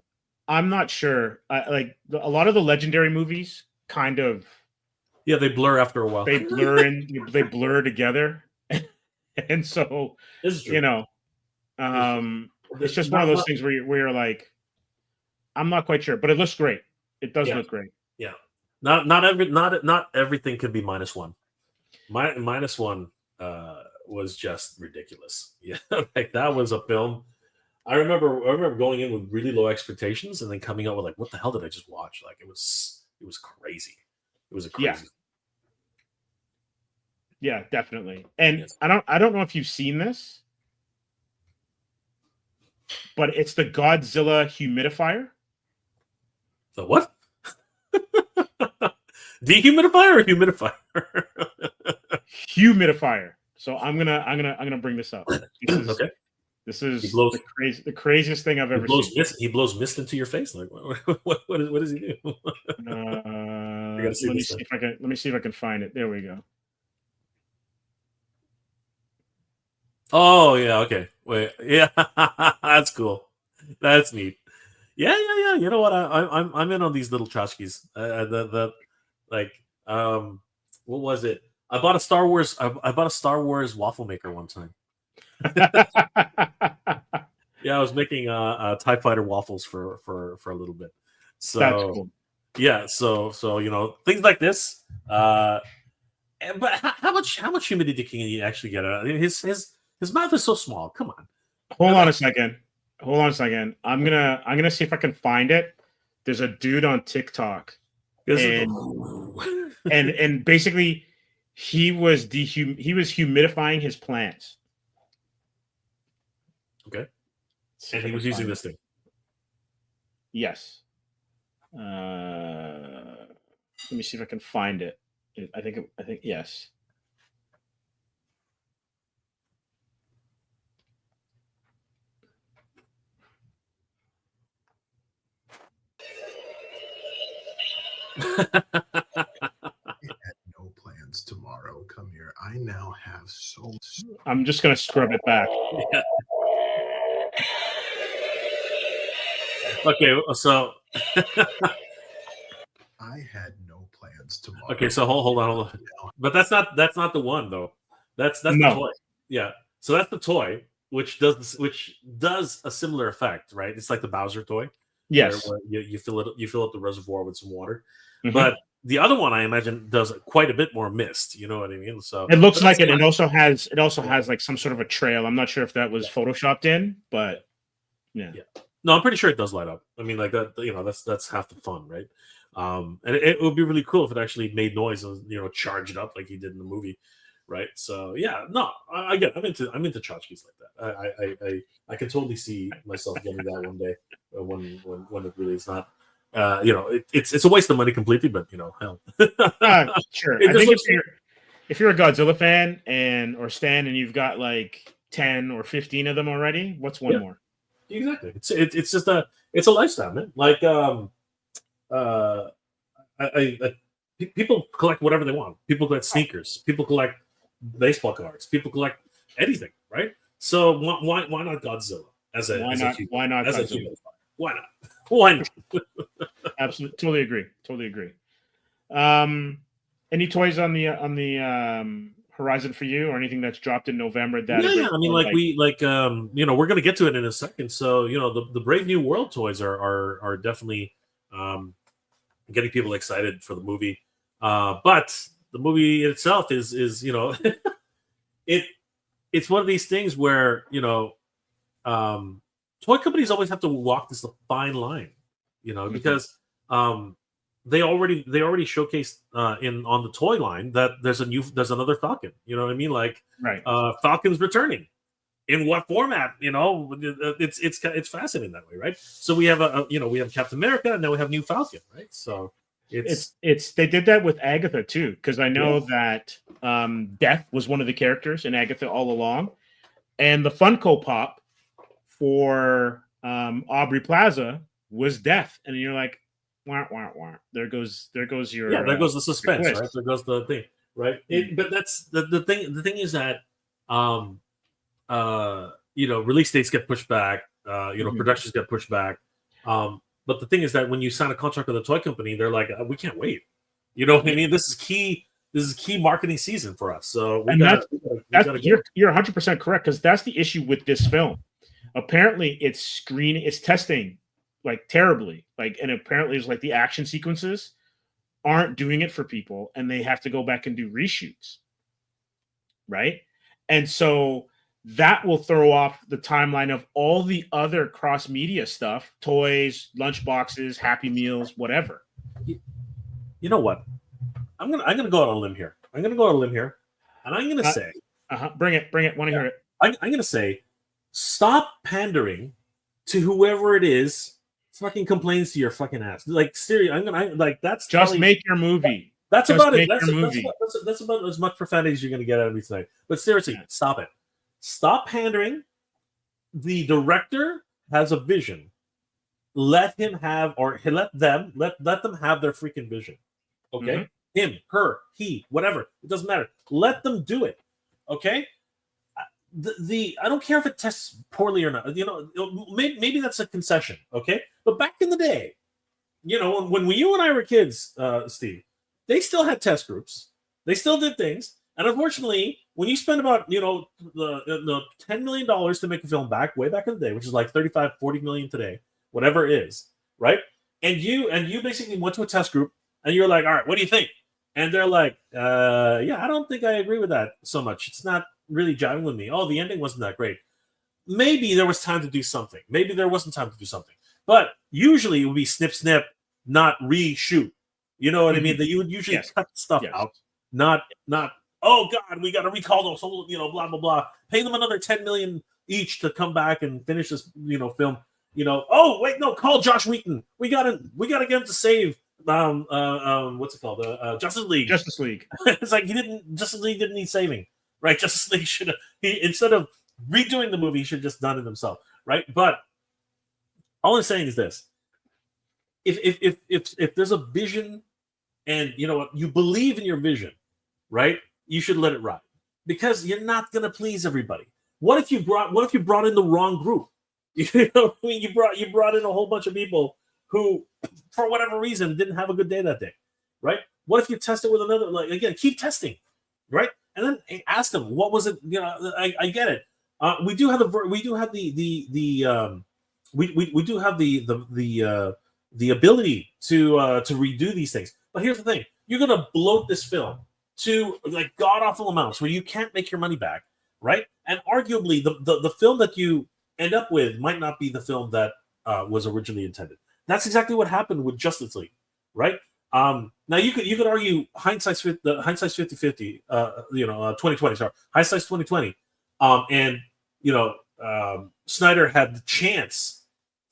I'm not sure. A lot of the legendary movies kind of Yeah, they blur after a while. they blur together, and so This is you true. know, This is true. it's just one of Not, those things where you're like, I'm not quite sure, but it looks great. It does yeah, look great. yeah. Not everything can be -1. -1 was just ridiculous. Yeah, like that was a film. I remember going in with really low expectations and then coming out with like, what the hell did I just watch? Like it was crazy. It was a Yeah, crazy. yeah, definitely. And Yes. I don't know if you've seen this, but it's the Godzilla humidifier. The what? Dehumidifier or humidifier? Humidifier. So I'm gonna bring this up. Okay. This He is blows the craziest thing I've ever seen. he blows mist into your face. Like what does he do? I gotta see Let me this see thing. if I can find it. There we go. Oh yeah, okay. Wait, yeah, that's cool. That's neat. Yeah, yeah, yeah. You know what? I'm in on these little tchotchkes. Like what was it? I bought a Star Wars. I bought a Star Wars waffle maker one time. Yeah, I was making TIE Fighter waffles for a little bit. That's So cool. yeah, so you know things like this. But how much humidity can you actually get out? I mean, his mouth is so small. Come on. Hold on a second. I'm gonna see if I can find it. There's a dude on TikTok, and basically he was humidifying his plants. Okay. And he was using this thing. Yes. Let me see if I can find it. I think yes. No plans tomorrow. Come here. I now have so. I'm just gonna scrub it back. Yeah. Okay, so I had no plans tomorrow. okay, so hold on. But that's not the one though. That's the toy. Yeah. So that's the toy, which does a similar effect, right? It's like the Bowser toy. Yes. Where you fill up the reservoir with some water. Mm-hmm. But the other one, I imagine, does quite a bit more mist. You know what I mean? So it looks like it. It also has like some sort of a trail. I'm not sure if that was photoshopped in, but yeah. No, I'm pretty sure it does light up. I mean, like that. You know, that's half the fun, right? And it would be really cool if it actually made noise and charged up like he did in the movie, right? So yeah, no, I get it. I'm into tchotchkes like that. I can totally see myself getting that one day when it really is not. It's a waste of money completely, but hell. Sure. I think if you're a Godzilla fan or Stan and you've got like 10 or 15 of them already, what's one more? Exactly. It's just it's a lifestyle, man. Like people collect whatever they want. People collect sneakers. People collect baseball cards. People collect anything, right? So why not Godzilla why not Godzilla? Why not? Why not? Absolutely, totally agree. Any toys on the horizon for you, or anything that's dropped in November? That I mean, we're gonna get to it in a second. So the Brave New World toys are definitely getting people excited for the movie. But the movie itself is it's one of these things where toy companies always have to walk this fine line, because they already showcased on the toy line that there's another Falcon. You know what I mean? Like right. Falcon's returning. in what format? It's fascinating that way, right? So we have we have Captain America, and now we have New Falcon, right? So it's they did that with Agatha too, because I know that Death was one of the characters in Agatha all along, and the Funko Pop for Aubrey Plaza was Death, and you're like, wah, wah, wah. There goes your there goes the suspense, right? There goes the thing, right? But that's the thing. The thing is that release dates get pushed back. Productions get pushed back. But the thing is that when you sign a contract with a toy company, they're like, we can't wait. You know what I mean? This is key. This is key marketing season for us. So you're 100% correct, because that's the issue with this film. Apparently, it's testing like terribly, and apparently it's like the action sequences aren't doing it for people, and they have to go back and do reshoots, right? And so that will throw off the timeline of all the other cross-media stuff, toys, lunchboxes, Happy Meals, whatever. You know what? I'm gonna go on a limb here. And I'm gonna say, bring it. Want to hear it? I'm gonna say, stop pandering to whoever it is fucking complains to your fucking ass. Like, seriously, that's just make your movie. That's about it. That's about as much profanity as you're gonna get out of me tonight. But seriously, stop it. Stop pandering. The director has a vision. Let him have, or let them have their freaking vision. Okay? Him, her, he, whatever. It doesn't matter. Let them do it. Okay? I don't care if it tests poorly or not. Maybe that's a concession. Okay? But back in the day, when you and I were kids, Steve, they still had test groups. They still did things. And unfortunately, when you spend about, the $10 million to make a film way back in the day, which is like 35, 40 million today, whatever it is, right? And you basically went to a test group and you're like, all right, what do you think? And they're like, I don't think I agree with that so much. It's not really jiving with me. Oh, the ending wasn't that great. Maybe there was time to do something. Maybe there wasn't time to do something. But usually it would be snip, snip, not reshoot. You know what I mean? That you would usually cut stuff out, not oh God, we got to recall those whole, blah blah blah. Pay them another $10 million each to come back and finish this, film. Oh wait, no, call Josh Wheaton. We gotta get him to save what's it called? Justice League. Justice League. It's like Justice League didn't need saving, right? Justice League should have, instead of redoing the movie, he should have just done it himself, right? But all I'm saying is this: if there's a vision, and you believe in your vision, right? You should let it ride, because you're not gonna please everybody. What if you brought in the wrong group? You brought in a whole bunch of people who, for whatever reason, didn't have a good day that day, right? What if you test it with another? Again, keep testing, right? And then ask them, what was it? I get it. We do have the ability to redo these things. But here's the thing: you're gonna bloat this film to god awful amounts where you can't make your money back, right? And arguably, the film that you end up with might not be the film that was originally intended. That's exactly what happened with Justice League, right? Now you could argue hindsight's 50-50, 2020, sorry, hindsight's 2020, and Snyder had the chance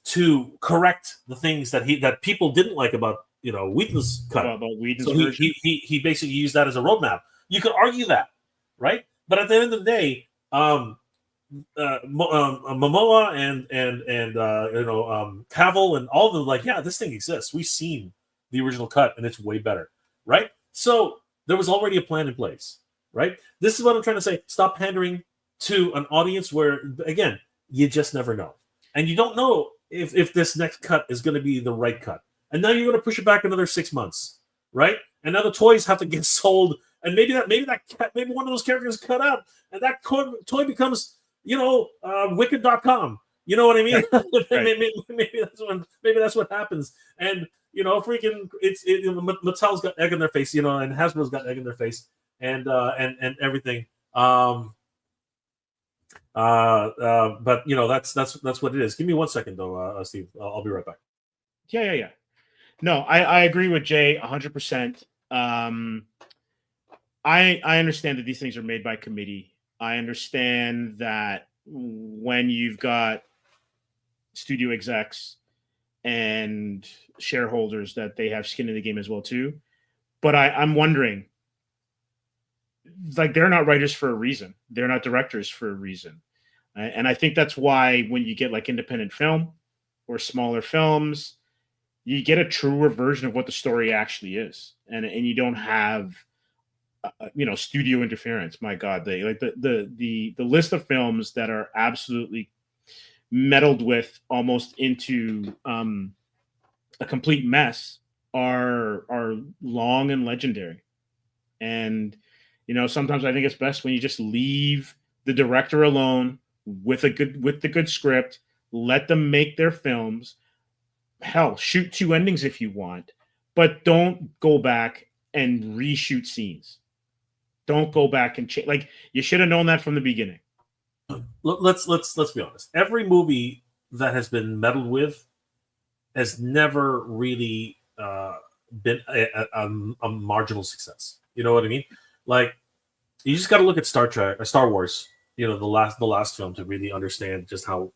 to correct the things that people didn't like about Whedon's cut. So he basically used that as a roadmap. You could argue that, right? But at the end of the day, Momoa and Cavill and all of them, this thing exists. We've seen the original cut and it's way better, right? So there was already a plan in place, right? This is what I'm trying to say. Stop pandering to an audience where, again, you just never know, and you don't know if this next cut is going to be the right cut. And now you're going to push it back another 6 months, right? And now the toys have to get sold, and maybe one of those characters is cut out, and that toy becomes, Wicked.com. You know what I mean? Right. maybe that's what happens. And Mattel's got egg in their face, and Hasbro's got egg in their face, and everything. But that's what it is. Give me 1 second though, Steve. I'll be right back. Yeah. No, I agree with Jay 100%. I understand that these things are made by committee. I understand that when you've got studio execs and shareholders that they have skin in the game as well too. But I'm wondering, like, they're not writers for a reason. They're not directors for a reason. And I think that's why when you get like independent film or smaller films, you get a truer version of what the story actually is. And you don't have, studio interference. My God, they like the list of films that are absolutely meddled with almost into a complete mess are long and legendary. And sometimes I think it's best when you just leave the director alone with the good script, let them make their films. Hell, shoot 2 endings if you want, but don't go back and reshoot scenes. Don't go back and change. Like, you should have known that from the beginning. Let's be honest. Every movie that has been meddled with has never really been a marginal success. You know what I mean? Like, you just got to look at Star Wars. The last film to really understand just how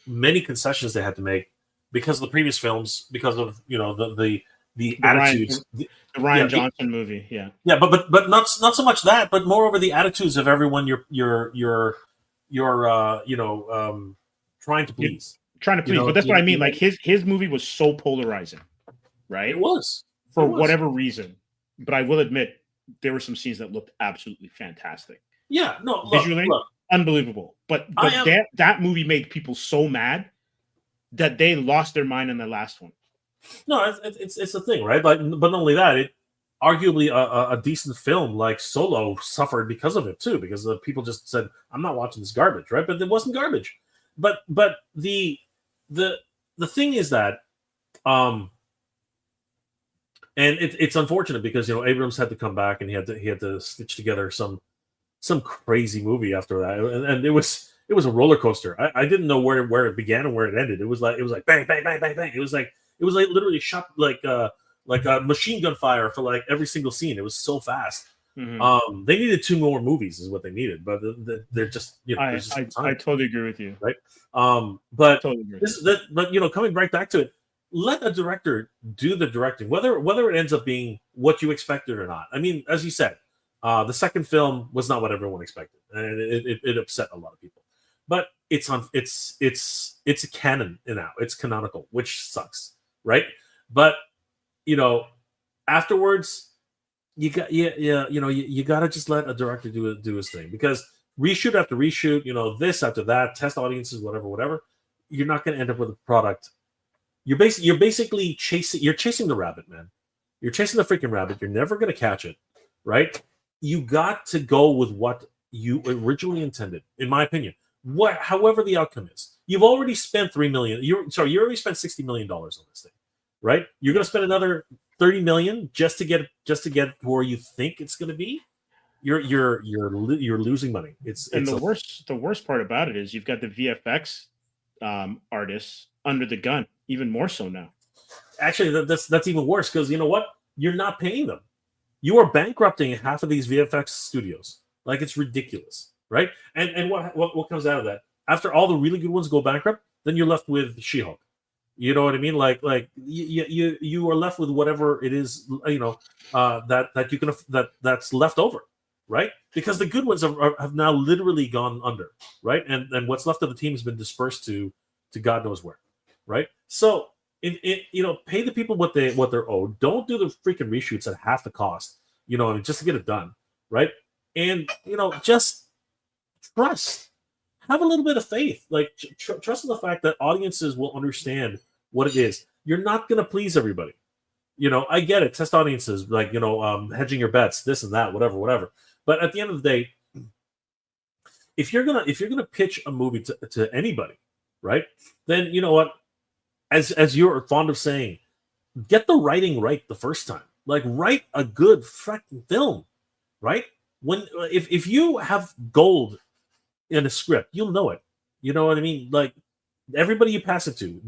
many concessions they had to make because of the previous films, because of the attitudes. The Ryan Johnson movie, yeah, but not so much that, but moreover the attitudes of everyone you're trying to please. But that's what I mean. Like, his movie was so polarizing, right? It was for whatever reason. But I will admit there were some scenes that looked absolutely fantastic. Yeah, no, visually unbelievable. But that movie made people so mad that they lost their mind in the last one. No, it's the thing, right? But not only that, it arguably a decent film like Solo suffered because of it too, because the people just said, "I'm not watching this garbage," right? But it wasn't garbage. But the thing is that, and it's unfortunate because Abrams had to come back and he had to stitch together some crazy movie after that, and it was a roller coaster. I didn't know where it began and where it ended. It was like bang bang bang bang bang. It was like literally shot like a machine gun fire for like every single scene. It was so fast. Mm-hmm. They needed 2 more movies, is what they needed, but they're just I totally agree with you. Right? But totally coming right back to it, let a director do the directing, whether it ends up being what you expected or not. I mean, as you said, the second film was not what everyone expected, and it upset a lot of people. But it's a canon now. It's canonical, which sucks, right? But afterwards, you got you got to just let a director do his thing, because reshoot after reshoot, this after that, test audiences, whatever, you're not going to end up with a product. You're basically chasing the rabbit, man. You're chasing the freaking rabbit. You're never going to catch it, right? You got to go with what you originally intended, in my opinion. However the outcome is, you've already spent $3 million. You already spent $60 million on this thing, right? You're going to spend another $30 million just to get where you think it's going to be. You're losing money. The worst part about it is you've got the VFX artists under the gun, even more so now. Actually, that's even worse, because you know what? You're not paying them. You are bankrupting half of these VFX studios. Like, it's ridiculous, right? And what comes out of that? After all the really good ones go bankrupt, then you're left with She-Hulk. You know what I mean? Like you are left with whatever it is, that's left over, right? Because the good ones have now literally gone under, right? And what's left of the team has been dispersed to God knows where, right? So pay the people what they're owed. Don't do the freaking reshoots at half the cost, just to get it done, right? And just trust. Have a little bit of faith. Like, trust in the fact that audiences will understand what it is. You're not going to please everybody. I get it. Test audiences, like, hedging your bets, this and that, whatever. But at the end of the day, if you're gonna pitch a movie to anybody, right? Then you know what? As you're fond of saying, get the writing right the first time. Like, write a good fucking film, right? If you have gold in a script, you'll know it. You know what I mean? Like, everybody you pass it to,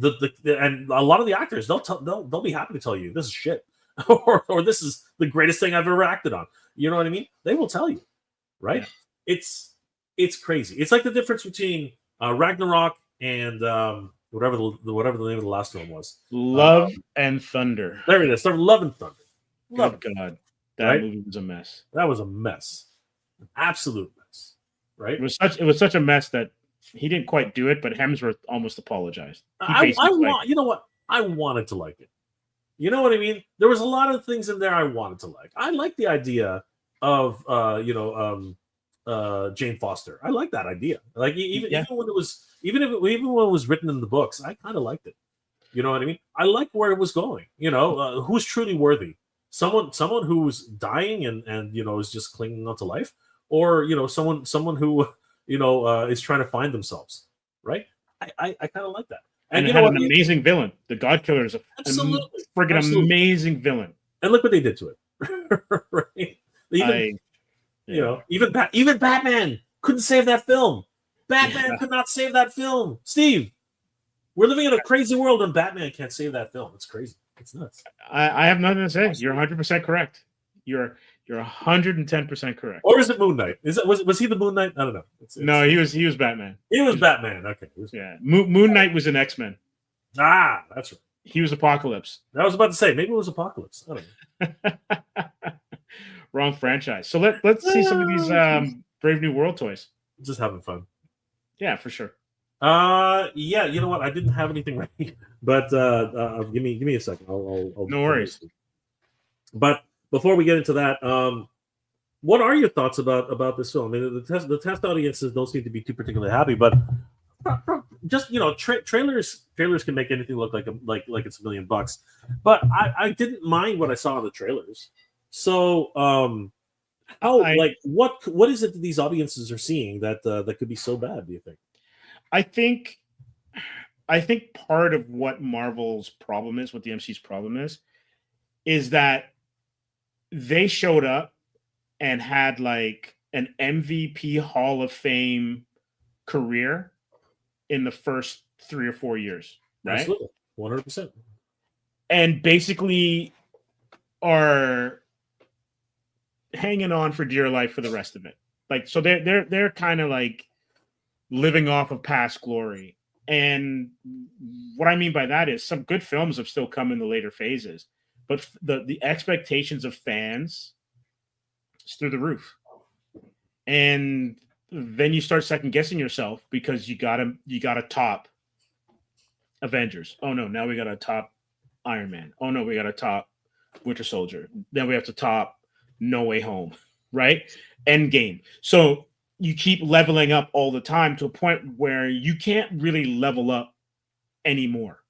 and a lot of the actors, they'll be happy to tell you this is shit, or this is the greatest thing I've ever acted on. You know what I mean? They will tell you, right? Yeah. It's crazy. It's like the difference between Ragnarok and whatever the name of the last film was. Love and Thunder. There it is. Love and Thunder. Good God, that movie was a mess. That was a mess, an absolute mess. Right? It was such a mess that he didn't quite do it, but Hemsworth almost apologized. You know what? I wanted to like it. You know what I mean? There was a lot of things in there I wanted to like. I like the idea of Jane Foster. I like that idea. Like even when it was written in the books, I kind of liked it. You know what I mean? I like where it was going. Who's truly worthy? Someone who's dying and is just clinging on to life, or someone who is trying to find themselves. Right? I kind of like that. And it had an amazing villain. The God Killer is a friggin' amazing villain. And look what they did to it. Right? Even Batman couldn't save that film. Batman could not save that film. Steve, we're living in a crazy world and Batman can't save that film. It's crazy. It's nuts. I have nothing to say. You're 100% correct. You're 110% correct. Or is it Moon Knight? Was he the Moon Knight? I don't know. No, he was Batman. He was Batman. Okay. Moon Knight was an X-Men. Ah, that's right. He was Apocalypse. I was about to say maybe it was Apocalypse. I don't know. Wrong franchise. So let's see some of these Brave New World toys. Just having fun. Yeah, for sure. Yeah. You know what? I didn't have anything ready, but give me a second. I'll no worries. But before we get into that, what are your thoughts about this film? I mean, the test audiences don't seem to be too particularly happy, but just trailers can make anything look like it's $1 million. But I didn't mind what I saw in the trailers. So what is it that these audiences are seeing that could be so bad? Do you think? I think part of what Marvel's problem is, what the MCU's problem is that they showed up and had like an MVP Hall of Fame career in the first 3 or 4 years, right? Absolutely, 100%. And basically are hanging on for dear life for the rest of it. Like, so they're kind of like living off of past glory. And what I mean by that is some good films have still come in the later phases, but the expectations of fans is through the roof. And then you start second guessing yourself because you gotta top Avengers. Oh no, now we gotta top Iron Man. Oh no, we gotta top Winter Soldier. Then we have to top No Way Home, right? Endgame. So you keep leveling up all the time to a point where you can't really level up anymore.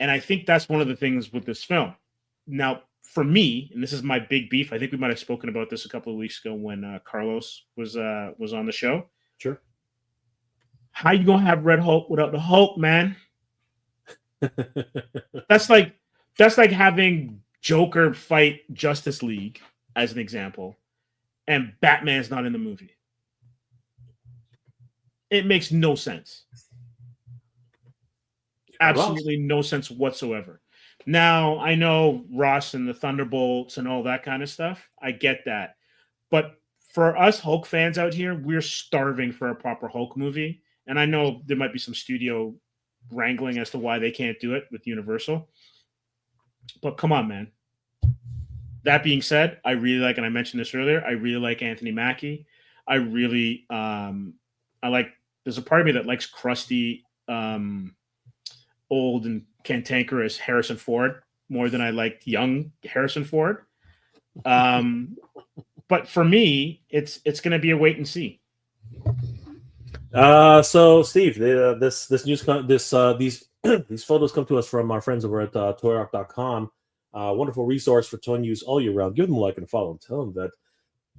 And I think that's one of the things with this film. Now, for me, and this is my big beef, I think we might have spoken about this a couple of weeks ago when Carlos was on the show. Sure. How you gonna have Red Hulk without the Hulk, man? That's like having Joker fight Justice League as an example, and Batman's not in the movie. It makes no sense. Absolutely no sense whatsoever. Now, I know Ross and the Thunderbolts and all that kind of stuff. I get that. But for us Hulk fans out here, we're starving for a proper Hulk movie. And I know there might be some studio wrangling as to why they can't do it with Universal. But come on, man. That being said, I really like, and I mentioned this earlier, I really like Anthony Mackie. I really, there's a part of me that likes crusty, old and cantankerous Harrison Ford more than I liked young Harrison Ford. But for me, it's going to be a wait and see. So Steve, this news, these photos come to us from our friends over at toyark.com. Wonderful resource for toy news all year round. Give them a like and a follow and tell them that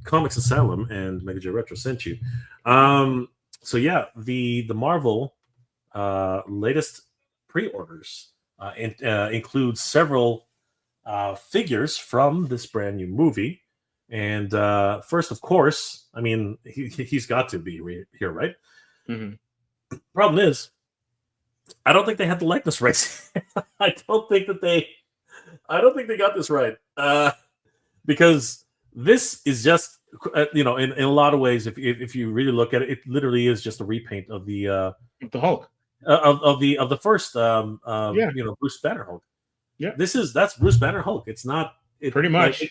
Comics Asylum and Mega J Retro sent you. So yeah, the Marvel latest pre-orders include several figures from this brand new movie. And first, of course, I mean, he's got to be here, right? Mm-hmm. Problem is, I don't think they had the likeness rights. I don't think they got this right. Because this is just you know, in a lot of ways, if you really look at it, it literally is just a repaint of the Hulk of the first yeah, you know, Bruce Banner Hulk. Yeah, that's Bruce Banner Hulk. It's not pretty much. Like,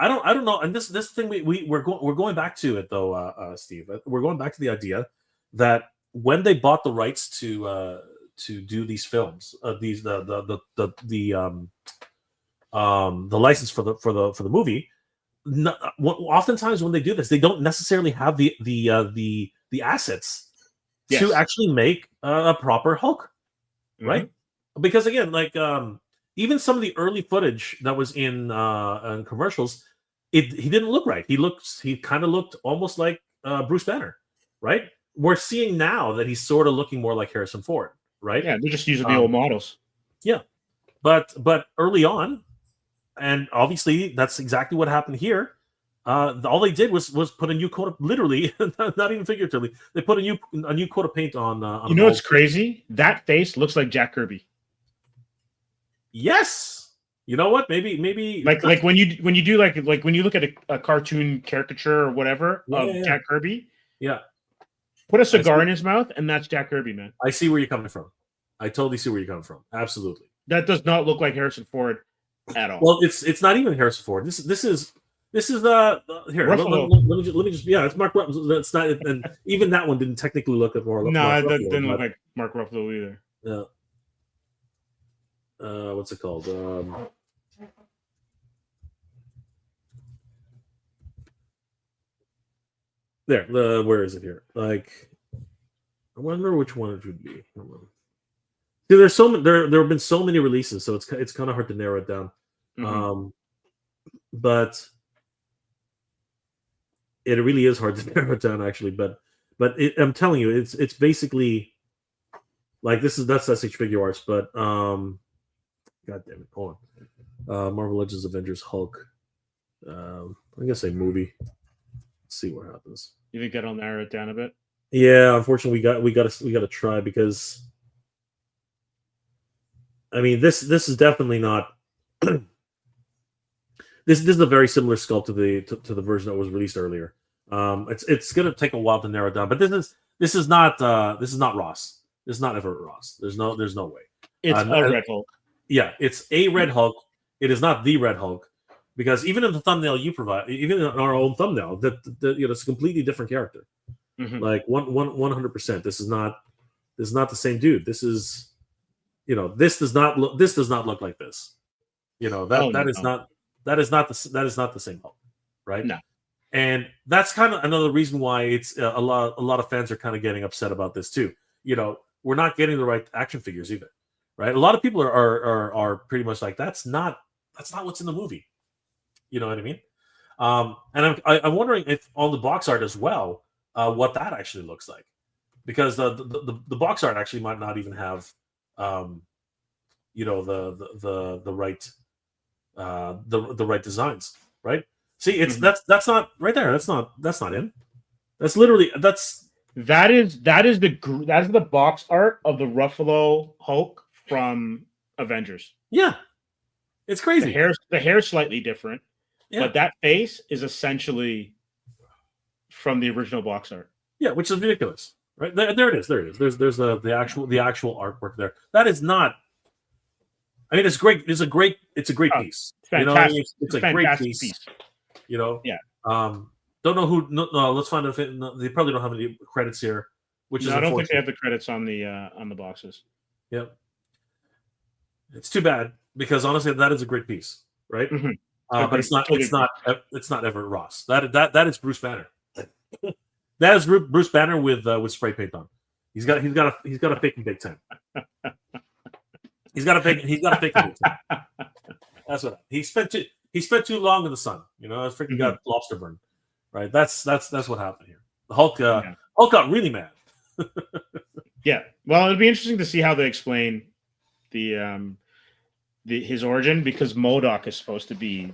I don't know. And this thing we're going back to it though, Steve. We're going back to the idea that when they bought the rights to do these films, these the license for the movie. Oftentimes when they do this, they don't necessarily have the assets to actually make a proper Hulk, right? Because again, like even some of the early footage that was in commercials, he didn't look right. He kind of looked almost like Bruce Banner, right? We're seeing now that he's sort of looking more like Harrison Ford, right? Yeah, they're just using the old models. Yeah, but early on, and obviously that's exactly what happened here. All they did was put a new coat of, literally, not even figuratively. They put a new coat of paint on. You know what's crazy? That face looks like Jack Kirby. Yes. You know what? Maybe like when you do like when you look at a cartoon caricature or whatever of Jack Kirby. Yeah. Put a cigar in his mouth, and that's Jack Kirby, man. I see where you're coming from. I totally see where you're coming from. Absolutely. That does not look like Harrison Ford at all. Well, it's not even Harrison Ford. This is the here. Let me just it's Mark Ruffalo. That's not, and even that one didn't technically look at more. No, it didn't look like Mark Ruffalo either. Yeah. What's it called? There. Where is it here? Like, I wonder which one it would be. See, there's there have been so many releases, so it's kind of hard to narrow it down. But it really is hard to narrow it down, actually. But I'm telling you, it's basically like that's SH Figure Arts, but God damn it, hold on. Marvel Legends Avengers Hulk. I'm gonna say movie. Let's see what happens. You think that'll narrow it down a bit? Yeah, unfortunately, we got to try, because I mean this is definitely not. This is a very similar sculpt to the version that was released earlier. It's gonna take a while to narrow it down, but this is not Ross. This is not Everett Ross. There's no way. It's a Red Hulk. Yeah, it's a Red Hulk. It is not the Red Hulk, because even in the thumbnail you provide, even in our own thumbnail, that it's a completely different character. Like 100%. This is not the same dude. This is, this does not look like this. That is not the same Hulk, right? No. And that's kind of another reason why it's a lot of fans are kind of getting upset about this too. We're not getting the right action figures either, right? A lot of people are pretty much like, that's not what's in the movie. You know what I mean? And I'm wondering if on the box art as well, what that actually looks like, because the box art actually might not even have, the right designs, right? See, it's that's not right there. That's not in. That's literally that is the box art of the Ruffalo Hulk from Avengers. Yeah, it's crazy. The hair's slightly different, but that face is essentially from the original box art. Yeah, which is ridiculous, right? There it is. There's the actual artwork there. That is not. I mean, it's great. It's a great piece. It's fantastic. It's a great piece. Yeah. Don't know who. No, let's find out if they probably don't have any credits here. I don't think they have the credits on the boxes. Yep. It's too bad, because honestly, that is a great piece, right? But it's not. It's not Everett Ross. That is Bruce Banner. That is Bruce Banner with spray paint on. He's got a fake and bake time. He's got a fake and bake time. That's what he spent too long in the sun. It's freaking got lobster burn. Right. That's what happened here. The Hulk got really mad. Yeah. Well, it'd be interesting to see how they explain his origin, because MODOK is supposed to be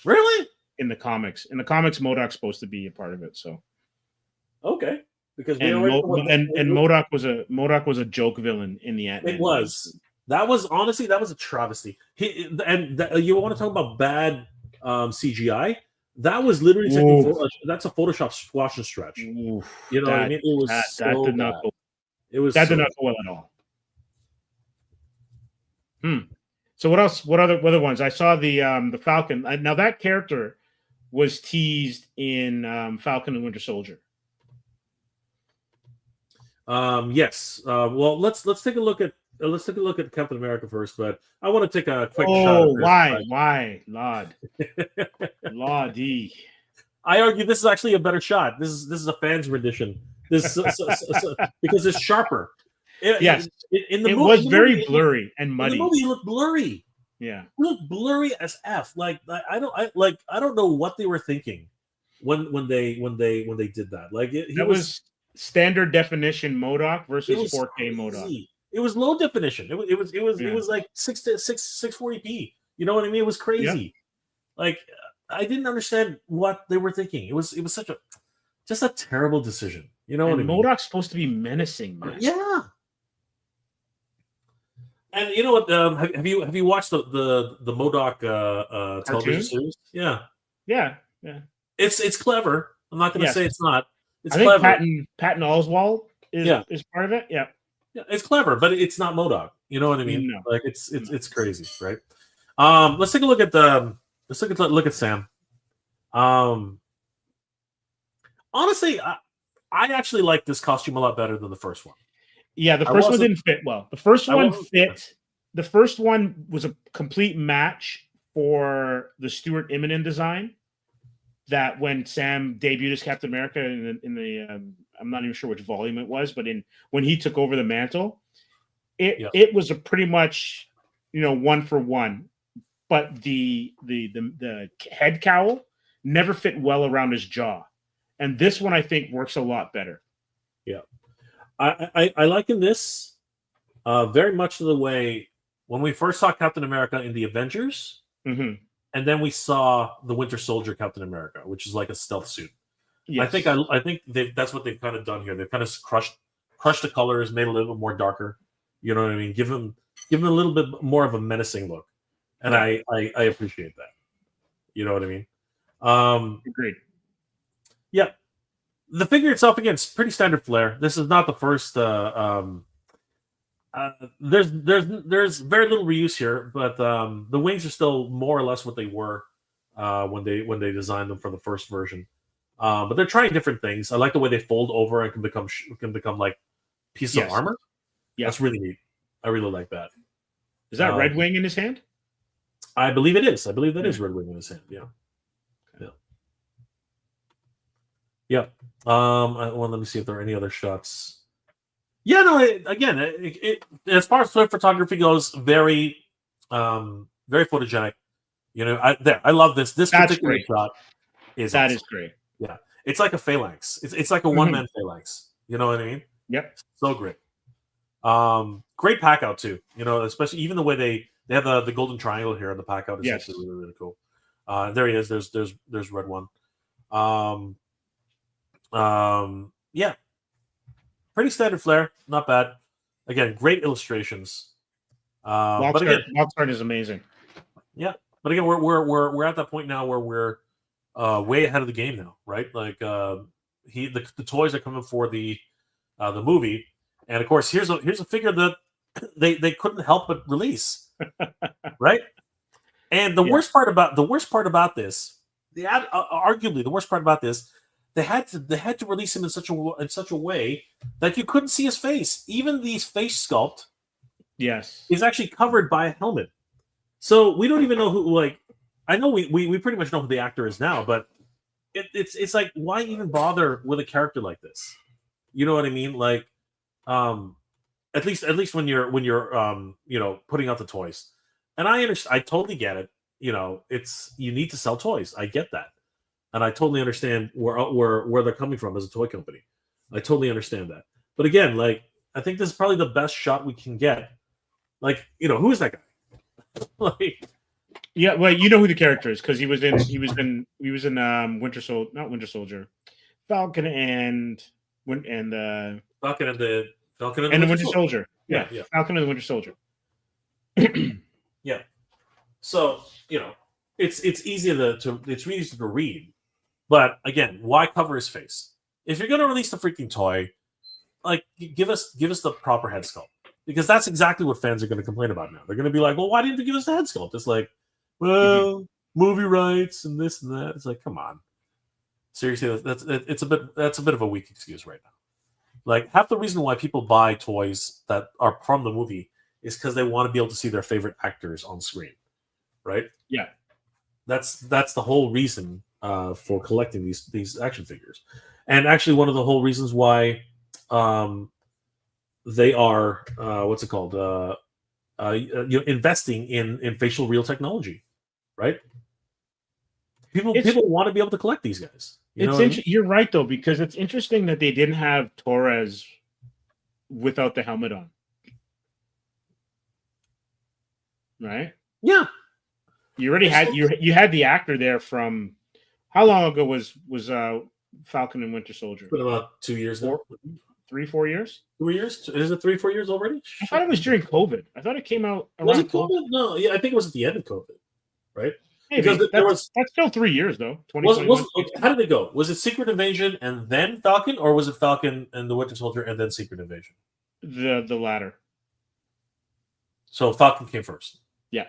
really in the comics. In the comics, MODOK's supposed to be a part of it. So okay, because MODOK was a joke villain in the Ant-Man. It was. That was honestly a travesty. You want to talk about bad CGI? That was literally taking that's a Photoshop squash and stretch. Oof, You know what I mean? It was that so did not bad. go. It was That so did not go well at all. So what else? What other ones? I saw the Falcon. Now that character was teased in Falcon and Winter Soldier. Yes. Well, let's take a look at Captain America first, but I want to take a quick shot. Oh, why, Lord, Lordy. I argue this is actually a better shot. This is a fan's rendition. This because it's sharper. Yes, in the it movie, was very blurry and muddy. In the movie, it looked blurry. Yeah, it looked blurry as f. Like I don't know what they were thinking when they did that. Like that was standard definition MODOK versus 4K crazy. MODOK. It was low definition. It was like 640p. You know what I mean? It was crazy. Yeah. Like I didn't understand what they were thinking. It was just a terrible decision. You know what I mean? MODOK's supposed to be menacing, man. Yeah. And you know what? Have you watched the MODOK television series? Yeah. It's clever. I'm not going to say it's not. It's clever. Patton Oswalt is part of it. Yeah, it's clever, but it's not MODOK. You know what I mean? No. Like it's crazy, right? Let's take a look at Sam. Honestly, I actually like this costume a lot better than the first one. Yeah, the first one didn't fit well. The first one fit. The first one was a complete match for the Stuart Immonen design. That when Sam debuted as Captain America in the I'm not even sure which volume it was, but when he took over the mantle, it was a pretty much 1-for-1. But the head cowl never fit well around his jaw, and this one I think works a lot better. Yeah, I liken this very much to the way when we first saw Captain America in the Avengers. Mm-hmm. And then we saw the Winter Soldier Captain America, which is like a stealth suit. Yes. I think that's what they've kind of done here. They've kind of crushed the colors, made it a little bit more darker. You know what I mean? Give him a little bit more of a menacing look, and I appreciate that. You know what I mean? Agreed. Yeah, the figure itself again is pretty standard flare. This is not the first. There's very little reuse here, but the wings are still more or less what they were when they designed them for the first version. But they're trying different things. I like the way they fold over and can become like pieces of armor. Yeah, that's really neat. I really like that. Is that Red Wing in his hand? I believe it is. I believe that is Red Wing in his hand. Yeah. Yeah. Well, let me see if there are any other shots. Yeah, no. As far as photography goes, very photogenic. I love this. This particular shot is great. Yeah, it's like a phalanx. It's like a one-man phalanx. You know what I mean? Yep. So great. Great pack out too. Especially even the way they have the golden triangle here on the pack out is actually really, really cool. There he is. There's Red One. Yeah. Pretty standard flare, not bad. Again, great illustrations. Box art is amazing. Yeah, but again, we're at that point now where we're way ahead of the game now, right? Like the toys are coming for the movie, and of course here's a figure that they couldn't help but release, right? And the worst part about this, arguably the worst part about this. They had to release him in such a way that you couldn't see his face. Even the face sculpt, is actually covered by a helmet. So we don't even know who. Like, I know we pretty much know who the actor is now, but it's like, why even bother with a character like this? You know what I mean? Like, at least when you're putting out the toys, and I understand. I totally get it. You need to sell toys. I get that. And I totally understand where they're coming from as a toy company. I totally understand that. But again, like, I think this is probably the best shot we can get. Like, who is that guy? Like, yeah, well, you know who the character is because he was in Winter Soldier, not Winter Soldier, Falcon and the Winter Soldier. Yeah, Falcon and the Winter Soldier. Yeah. So it's easy it's really easy to read. But again, why cover his face? If you're gonna release the freaking toy, like give us the proper head sculpt, because that's exactly what fans are going to complain about now. They're going to be like, well, why didn't you give us the head sculpt? It's like, well, movie rights and this and that. It's like, come on, seriously, that's a bit of a weak excuse right now. Like, half the reason why people buy toys that are from the movie is because they want to be able to see their favorite actors on screen, right? Yeah, that's the whole reason for collecting these action figures, and actually one of the whole reasons why they are what's it called? Investing in facial real technology, right? People want to be able to collect these guys. You're right though, because it's interesting that they didn't have Torres without the helmet on, right? Yeah, you already had you had the actor there from how long ago was Falcon and Winter Soldier? It's been about 2 years now. 3-4 years? 3 years? Is it 3-4 years already? I thought it was during COVID. I thought it came out around was it COVID? No, yeah, I think it was at the end of COVID, right? Maybe. That's still 3 years though. How did it go? Was it Secret Invasion and then Falcon, or was it Falcon and the Winter Soldier and then Secret Invasion? The latter. So Falcon came first. Yeah.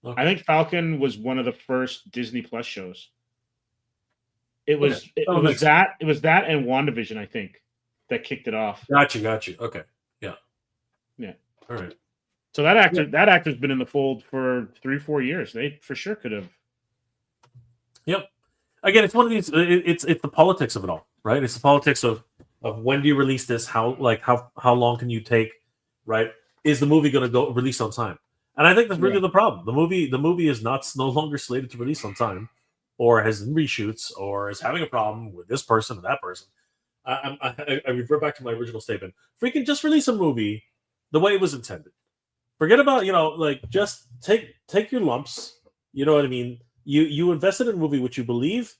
Okay. I think Falcon was one of the first Disney Plus shows. It was that and WandaVision, I think, that kicked it off. Got you. Okay. Yeah. All right. So that actor's been in the fold for 3-4 years. They for sure could have. Yep. Again, it's one of these. It's the politics of it all, right? It's the politics of when do you release this? How long can you take? Right? Is the movie going to go release on time? And I think that's really the problem. The movie is no longer slated to release on time, or has reshoots, or is having a problem with this person or that person. I revert back to my original statement. Freaking just release a movie the way it was intended. Forget about, just take your lumps. You know what I mean? You invested in a movie which you believe,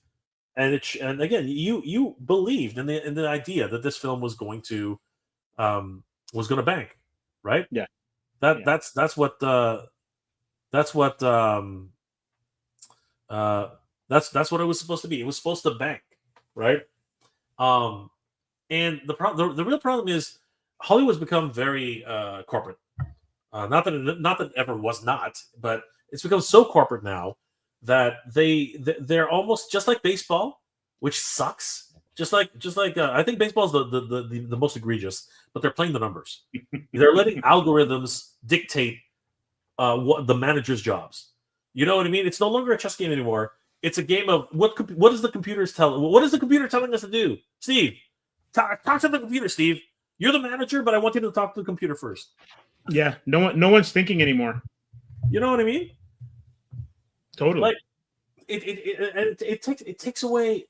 and again, you believed in the idea that this film was going to bank, right? Yeah. That's what it was supposed to be. It was supposed to bank, right? And the real problem is Hollywood's become very corporate. Not that it ever was not, but it's become so corporate now that they're almost just like baseball, which sucks. Just like I think baseball is the most egregious, but they're playing the numbers. They're letting algorithms dictate what the manager's jobs. You know what I mean? It's no longer a chess game anymore. It's a game of what is the computer telling us to do? Steve, talk to the computer. Steve, you're the manager, but I want you to talk to the computer first. Yeah, no one's thinking anymore. You know what I mean? Totally. Like it takes away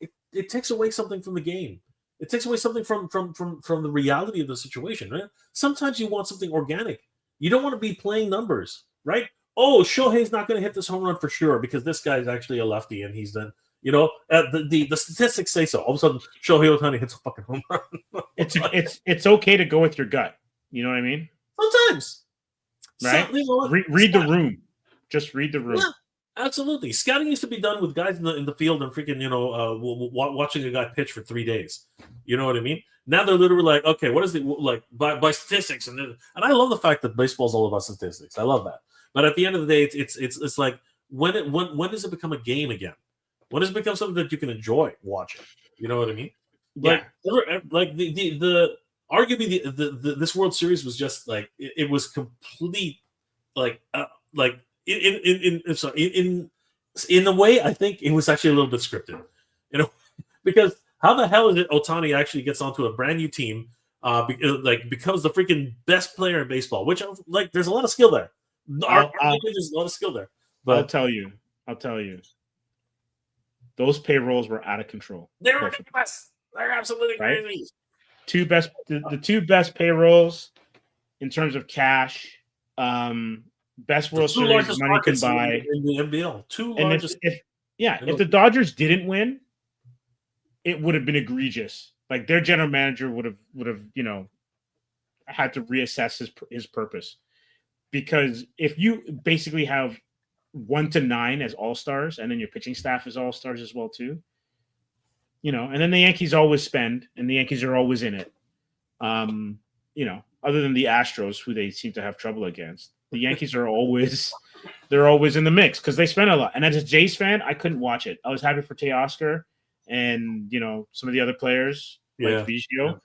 something from the game. It takes away something from the reality of the situation, right? Sometimes you want something organic. You don't want to be playing numbers, right? Oh, Shohei's not going to hit this home run for sure because this guy's actually a lefty and he's done. The statistics say so. All of a sudden, Shohei Ohtani hits a fucking home run. It's okay to go with your gut. You know what I mean? Sometimes, right? Read the room. Just read the room. Yeah, absolutely. Scouting used to be done with guys in the field and freaking watching a guy pitch for 3 days. You know what I mean? Now they're literally like, okay, what is the by statistics and I love the fact that baseball's all about statistics. I love that. But at the end of the day, it's like when does it become a game again? When does it become something that you can enjoy watching? You know what I mean? Yeah. Like the arguably this World Series was just like it was complete in a way I think it was actually a little bit scripted, because how the hell is it Ohtani actually gets onto a brand new team, becomes the freaking best player in baseball, which there's a lot of skill there. There's a lot of skill there. But I'll tell you, those payrolls were out of control. They're ridiculous. They're absolutely crazy. The two best payrolls in terms of cash, best World Series money can buy in the NBL. If the Dodgers didn't win, it would have been egregious. Like their general manager would have had to reassess his purpose, because if you basically have 1 to 9 as all-stars, and then your pitching staff is all-stars as well too. You know, and then the Yankees always spend, and the Yankees are always in it. You know, other than the Astros, who they seem to have trouble against, the Yankees are always in the mix because they spend a lot. And as a Jays fan, I couldn't watch it. I was happy for Teoscar and, you know, some of the other players like Biggio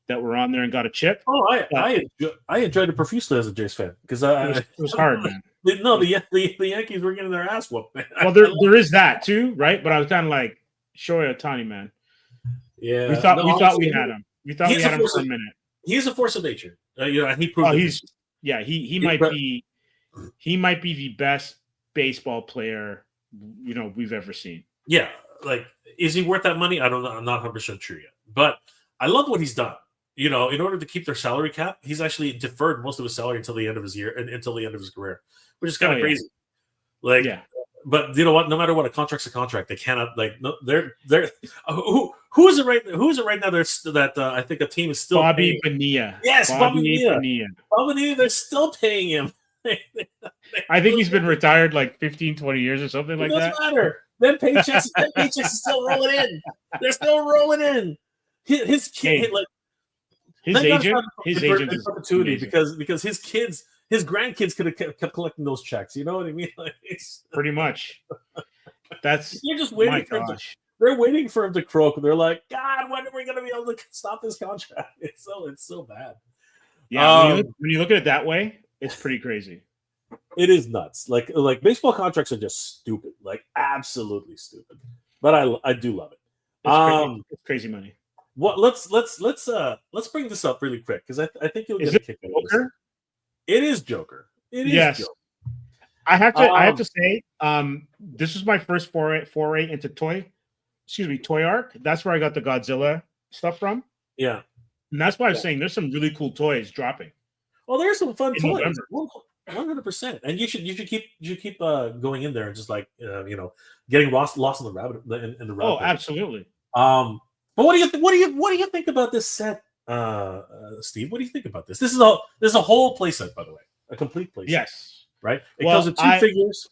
that were on there and got a chip. Oh, I enjoyed it profusely as a Jays fan because it was hard, man. No, the Yankees were getting their ass whooped, man. Well, there is that too, right? But I was kind of like, Shohei Ohtani, man. Yeah, we thought we had him. We thought we had him for a minute. He's a force of nature. You know, and he proved. He might be the best baseball player, you know, we've ever seen. Yeah, like, is he worth that money? I don't know. I'm not 100% sure yet, but I love what he's done. You know, in order to keep their salary cap, he's actually deferred most of his salary until the end of his year and until the end of his career, which is kind of crazy. Like, but you know what? No matter what, a contract's a contract. They cannot they're who is it right now? There's that I think a team is still Bobby Bonilla. Yes, Bobby Bonilla. Bobby Bonilla. They're still paying him. I think he's been retired like 15, 20 years or something like that. It doesn't matter. Them paychecks are still rolling in. They're still rolling in. His kid, his agent is perpetuity because his kids. His grandkids could have kept collecting those checks. You know what I mean? Like, pretty much. That's you're just waiting for him they're waiting for him to croak. They're like, God, when are we going to be able to stop this contract? It's so bad. Yeah, when you look at it that way, it's pretty crazy. It is nuts. Like baseball contracts are just stupid, like absolutely stupid. But I do love it. It's crazy money. What? Let's bring this up really quick because I think you'll get a kick out of this. It is Joker. It is Joker. I have to say, this was my first foray into Toy Arc. That's where I got the Godzilla stuff from. Yeah. And that's why I'm saying there's some really cool toys dropping. Well, there's some fun toys. 100%. And you should keep going in there and just like you know, getting lost in the rabbit in the rabbit. Oh, absolutely. But what do you think about this set? Steve, what do you think about this? This is a whole playset, by the way, a complete playset. Yes, right. It comes with two figures.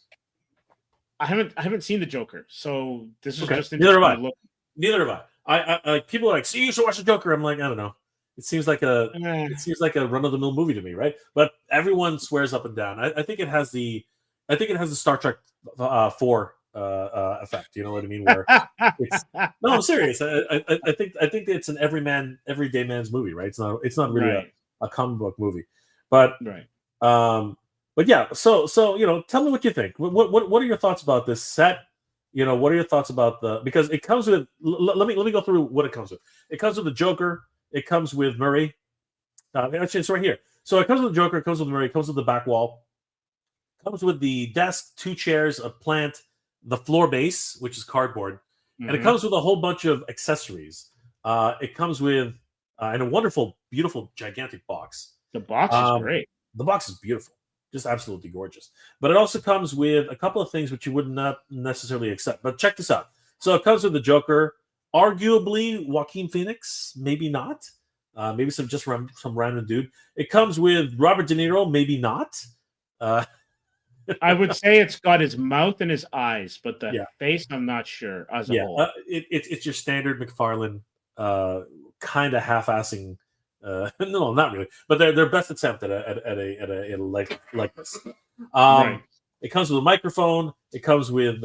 I haven't seen the Joker, so this is just neither have I. Neither have I. People are like, "See, you should watch the Joker." I'm like, I don't know. It seems like a run of the mill movie to me, right? But everyone swears up and down. I think it has the Star Trek 4 effect. You know what I mean? Where no, I'm serious. I think it's an everyday man's movie, right? It's not really a comic book movie, but but yeah. So you know, tell me what you think. What are your thoughts about this set? You know, what are your thoughts about because it comes with. Let me go through what it comes with. It comes with the Joker. It comes with Murray. Actually, it's right here. So it comes with the Joker. It comes with Murray. It comes with the back wall. It comes with the desk, 2 chairs, a plant. The floor base, which is cardboard, and it comes with a whole bunch of accessories. It comes with in a wonderful, beautiful, gigantic box. The box is great. The box is beautiful, just absolutely gorgeous. But it also comes with a couple of things which you would not necessarily accept. But check this out. So it comes with the Joker, arguably Joaquin Phoenix, maybe not. Maybe some random dude. It comes with Robert De Niro, maybe not. I would say it's got his mouth and his eyes, but the face, I'm not sure. As a whole, it's your standard McFarlane, kind of half-assing. No, not really, but their best attempt at a likeness. It comes with a microphone. It comes with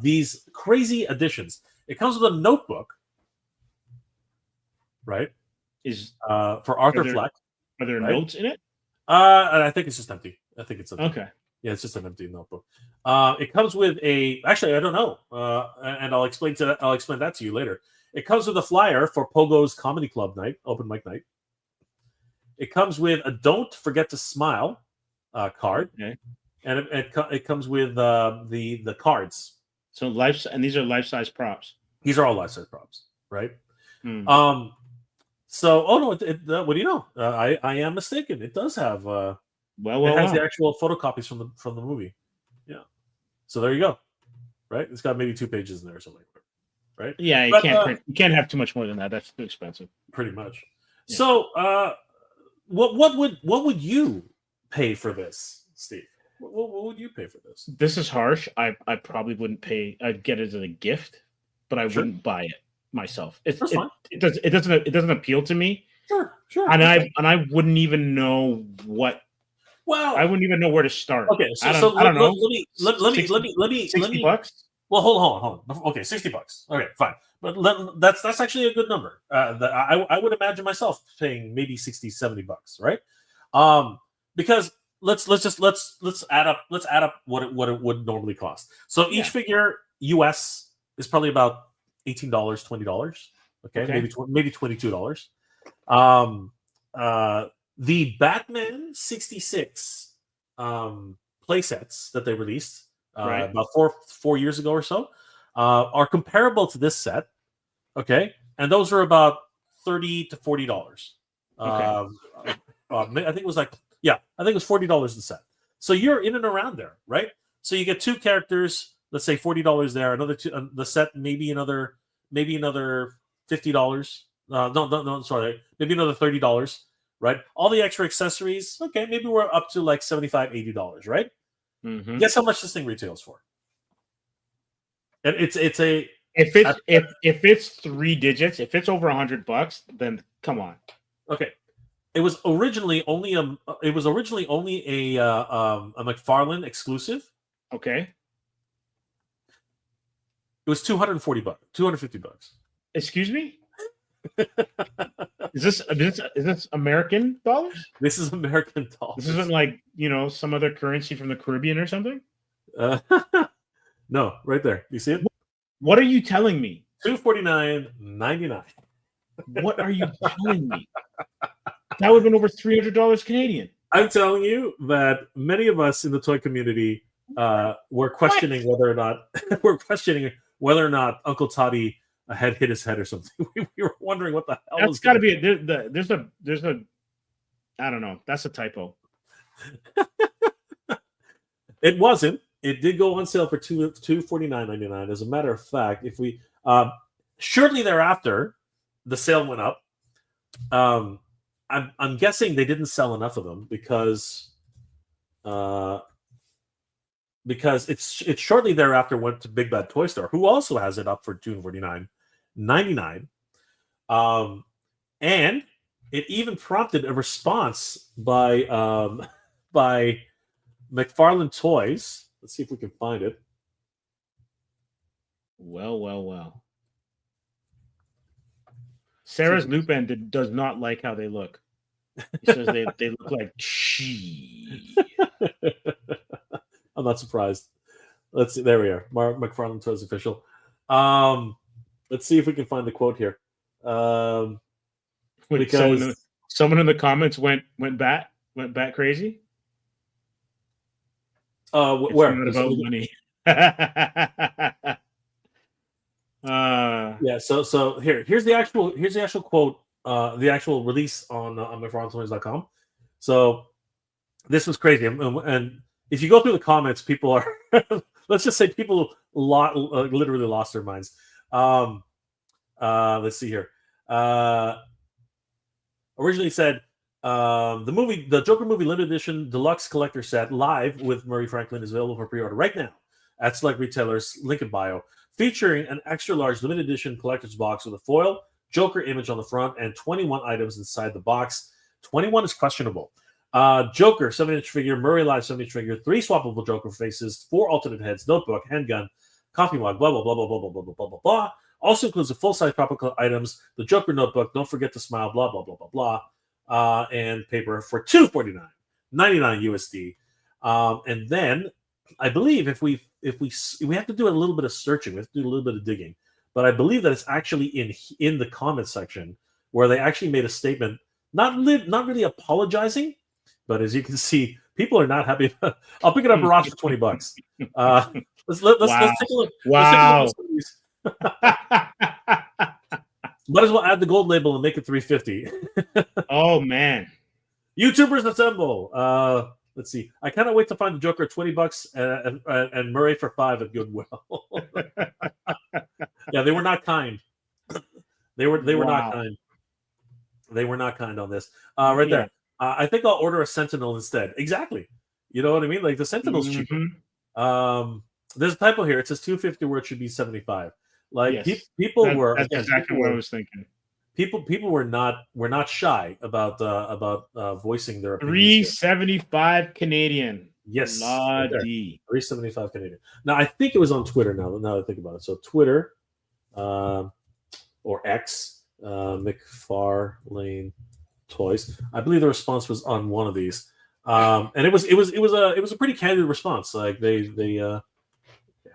these crazy additions. It comes with a notebook, right? For Arthur Fleck. Are there notes in it? I think it's just empty. I think it's empty. Okay. Yeah, it's just an empty notebook. It comes with actually, I don't know, and I'll explain that to you later. It comes with a flyer for Pogo's Comedy Club night, open mic night. It comes with a "Don't Forget to Smile" card, and it comes with the cards. So and these are life-size props. These are all life-size props, right? So, what do you know? I am mistaken. It does have. It has the actual photocopies from the movie. Yeah. So there you go. Right? It's got maybe 2 pages in there or something. Right? Yeah, you can't have too much more than that. That's too expensive. Pretty much. Yeah. So what would you pay for this, Steve? What would you pay for this? This is harsh. I probably wouldn't pay. I'd get it as a gift, but I wouldn't buy it myself. It doesn't appeal to me. Sure. And I wouldn't even know what. Well, I wouldn't even know where to start. Okay, I don't know. Let me $60. Well, hold on. Okay, $60. Okay, fine. But that's actually a good number. I would imagine myself paying maybe $60-$70, right? Because let's add up what it would normally cost. So each figure US is probably about $18, $20. Okay. Maybe $22. The Batman 66 playsets that they released about four years ago or so are comparable to this set. Okay, and those are about $30 to $40. I think it was I think it was $40 a set. So you're in and around there, right? So you get two characters, let's say $40 there, another two, the set maybe another $50. No, sorry, maybe another $30, right? All the extra accessories, okay, maybe we're up to like $75, $80, right? Mm-hmm. Guess how much this thing retails for? And if it's 3 digits, if it's over $100, then come on. Okay, it was originally only a McFarlane exclusive. Okay, it was $240, $250. Excuse me. Is this American dollars? This is American dollars. This isn't like some other currency from the Caribbean or something. No, right there. You see it? What are you telling me? $249.99. What are you telling me? That would have been over $300 Canadian. I'm telling you that many of us in the toy community were questioning whether or not Uncle Toddy had hit his head or something. We were wondering what the hell. That's got to be there's a I don't know. That's a typo. It wasn't. It did go on sale for $249.99. As a matter of fact, if we shortly thereafter, the sale went up. I'm guessing they didn't sell enough of them because it's shortly thereafter went to Big Bad Toy Store, who also has it up for $249.99. And it even prompted a response by McFarlane Toys. Let's see if we can find it. Well. Sarah's Lupin does not like how they look. He says they look like she. I'm not surprised. Let's see. There we are. McFarlane Toys official. Let's see if we can find the quote here. Because someone in the comments went bat crazy. Where? It's not about money. Yeah. So here's the actual quote. The actual release on myFarlandToys.com. So this was crazy, and if you go through the comments, people are let's just say people literally lost their minds. Let's see here. Originally said the Joker movie limited edition deluxe collector set live with Murray Franklin is available for pre-order right now at select retailers. Link in bio, featuring an extra large limited edition collector's box with a foil Joker image on the front and 21 items inside the box. 21 is questionable. Joker 7-inch figure, Murray Live 7-inch figure, 3 swappable Joker faces, 4 alternate heads, notebook, handgun, coffee mug, blah blah blah blah blah blah blah blah blah blah. Also includes the full-size tropical items, the Joker notebook, don't forget to smile, blah blah blah blah blah, and paper for $249.99 USD. And then I believe if we have to do a little bit of searching, we have to do a little bit of digging, but I believe that it's actually in the comment section where they actually made a statement, not really apologizing, but as you can see, people are not happy. I'll pick it up around for $20. Let's take a look. Wow. Let's take a look Might as well add the gold label and make it $350. Oh man. YouTubers assemble. Let's see. I cannot wait to find the Joker at $20 and Murray for $5 at Goodwill. Yeah, they were not kind. They were not kind. They were not kind on this. Right there. I think I'll order a Sentinel instead. Exactly. You know what I mean? Like the Sentinel's cheaper. There's a typo here. It says 250 where it should be 75. Like Yes, people were that's again. exactly what I was thinking. People were not shy about voicing their opinions. $375 Canadian. Yes, right $375 Canadian. Now I think it was on Twitter. Now that I think about it, so Twitter, or X, McFarlane Toys. I believe the response was on one of these, and it was a pretty candid response. Like they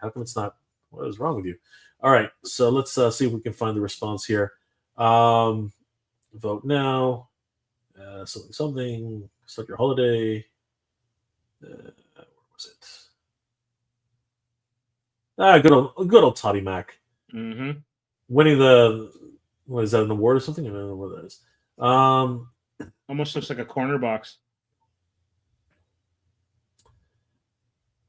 how come it's not? What is wrong with you? All right, so let's see if we can find the response here. Vote now. Something. Start your holiday. Where was it? Good old Toddy Mac. Mm-hmm. Winning the, what is that, an award or something? I don't know what that is. Almost looks like a corner box.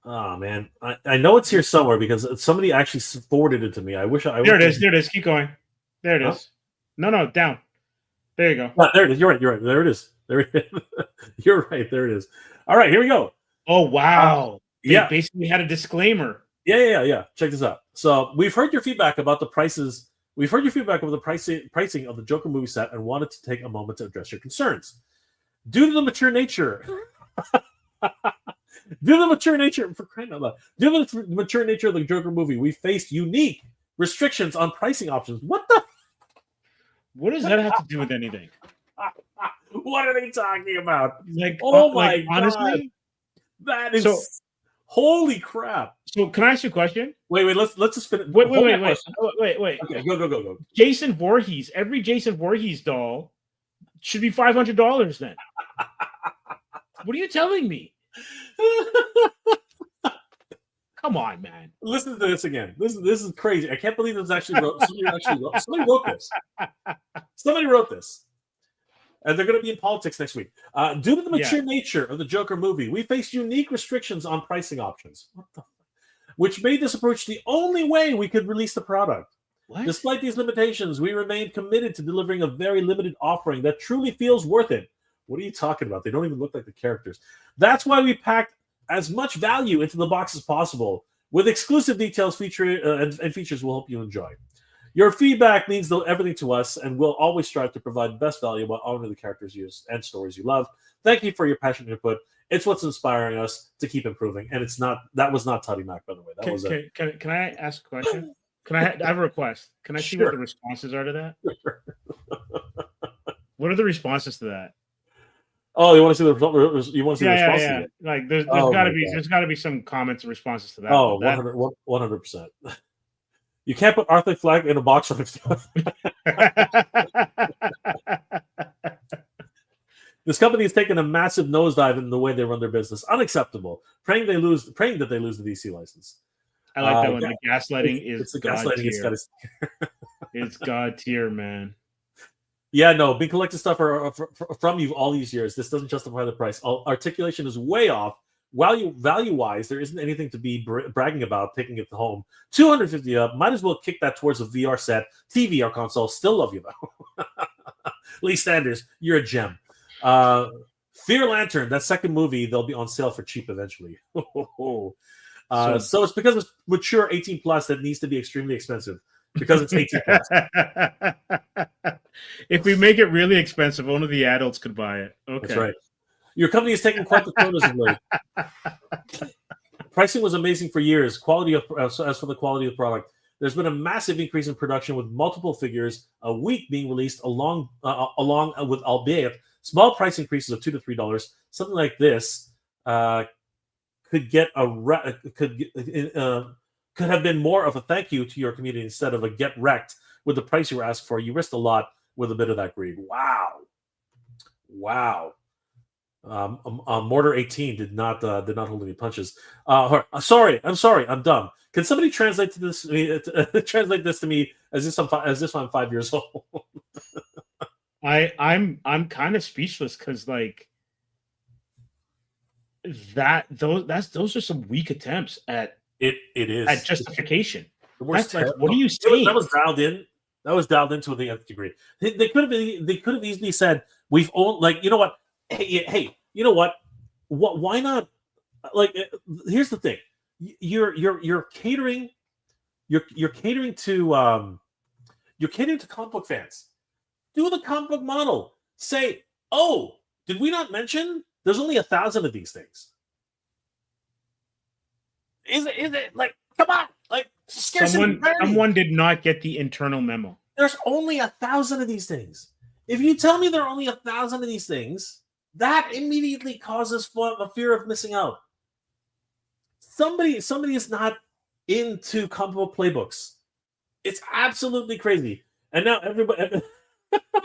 Oh man, I know it's here somewhere because somebody actually forwarded it to me. I wish I. There it is. There it is. Keep going. There it is. No, down. There you go. There it is. You're right. There it is. There it is. You're right. There it is. All right, here we go. Oh wow! They basically had a disclaimer. Yeah. Check this out. So we've heard your feedback about the prices. We've heard your feedback about the pricing of the Joker movie set and wanted to take a moment to address your concerns. Due to the mature nature. Due to the mature nature of the Joker movie, we faced unique restrictions on pricing options. What does that have to do with anything? What are they talking about? Like, my God. Honestly, that is holy crap. So, can I ask you a question? Wait. Let's just finish. Wait. Okay, go. Jason Voorhees. Every Jason Voorhees doll should be $500 then. What are you telling me? Come on, man. Listen to this again. This is crazy. I can't believe this somebody wrote this. Somebody wrote this. And they're going to be in politics next week. Due to the mature nature of the Joker movie, we face unique restrictions on pricing options. Which made this approach the only way we could release the product. What? Despite these limitations, we remained committed to delivering a very limited offering that truly feels worth it. What are you talking about? They don't even look like the characters. That's why we packed as much value into the box as possible, with exclusive details and features we'll hope you enjoy. Your feedback means everything to us, and we'll always strive to provide the best value while honoring the characters and stories you love. Thank you for your passionate input. It's what's inspiring us to keep improving. And that was not Toddy Mac, by the way. Can I ask a question? I have a request. Can I see what the responses are to that? What are the responses to that? Oh, you want to see the response? Yeah. Like there's got to be some comments and responses to that. Oh, 100%. You can't put Arthur Fleck in a box on himself. This company has taken a massive nosedive in the way they run their business. Unacceptable. Praying that they lose the DC license. I like that one. The gaslighting is the gaslighting. It's God tier, man. Yeah, no, been collecting stuff from you all these years. This doesn't justify the price. Articulation is way off. Value-wise, there isn't anything to be bragging about taking it home. $250 up. Might as well kick that towards a VR set, TV, or console. Still love you, though. Lee Sanders, you're a gem. Fear Lantern, that second movie, they'll be on sale for cheap eventually. So it's because it's mature 18 plus that needs to be extremely expensive. Because it's 18 plus. If we make it really expensive, only the adults could buy it. Okay. That's right. Your company is taking quite the turn as of late. Pricing was amazing for years. As for the quality of the product, there's been a massive increase in production with multiple figures a week being released along with, albeit small price increases of $2 to $3. Something like this could have been more of a thank you to your community instead of a get wrecked with the price you were asked for. You risked a lot with a bit of that greed. Wow. Mortar 18 did not hold any punches. I'm sorry. I'm dumb. Can somebody translate this to me as if I'm 5 years old? I'm kind of speechless because like those are some weak attempts at it is at justification. That's like, what are you saying? That was dialed in. That was dialed into the nth degree. They could have easily said we've owned, like, you know what? Hey, you know what? Why not like, here's the thing: you're catering, you're catering to comic book fans. Do the comic book model. Say, oh, did we not mention there's only 1,000 of these things? Is it like, come on, like, someone did not get the internal memo. There's only 1,000 of these things. If you tell me there are only 1,000 of these things, that immediately causes a fear of missing out. Somebody is not into comic book playbooks. It's absolutely crazy. And now everybody,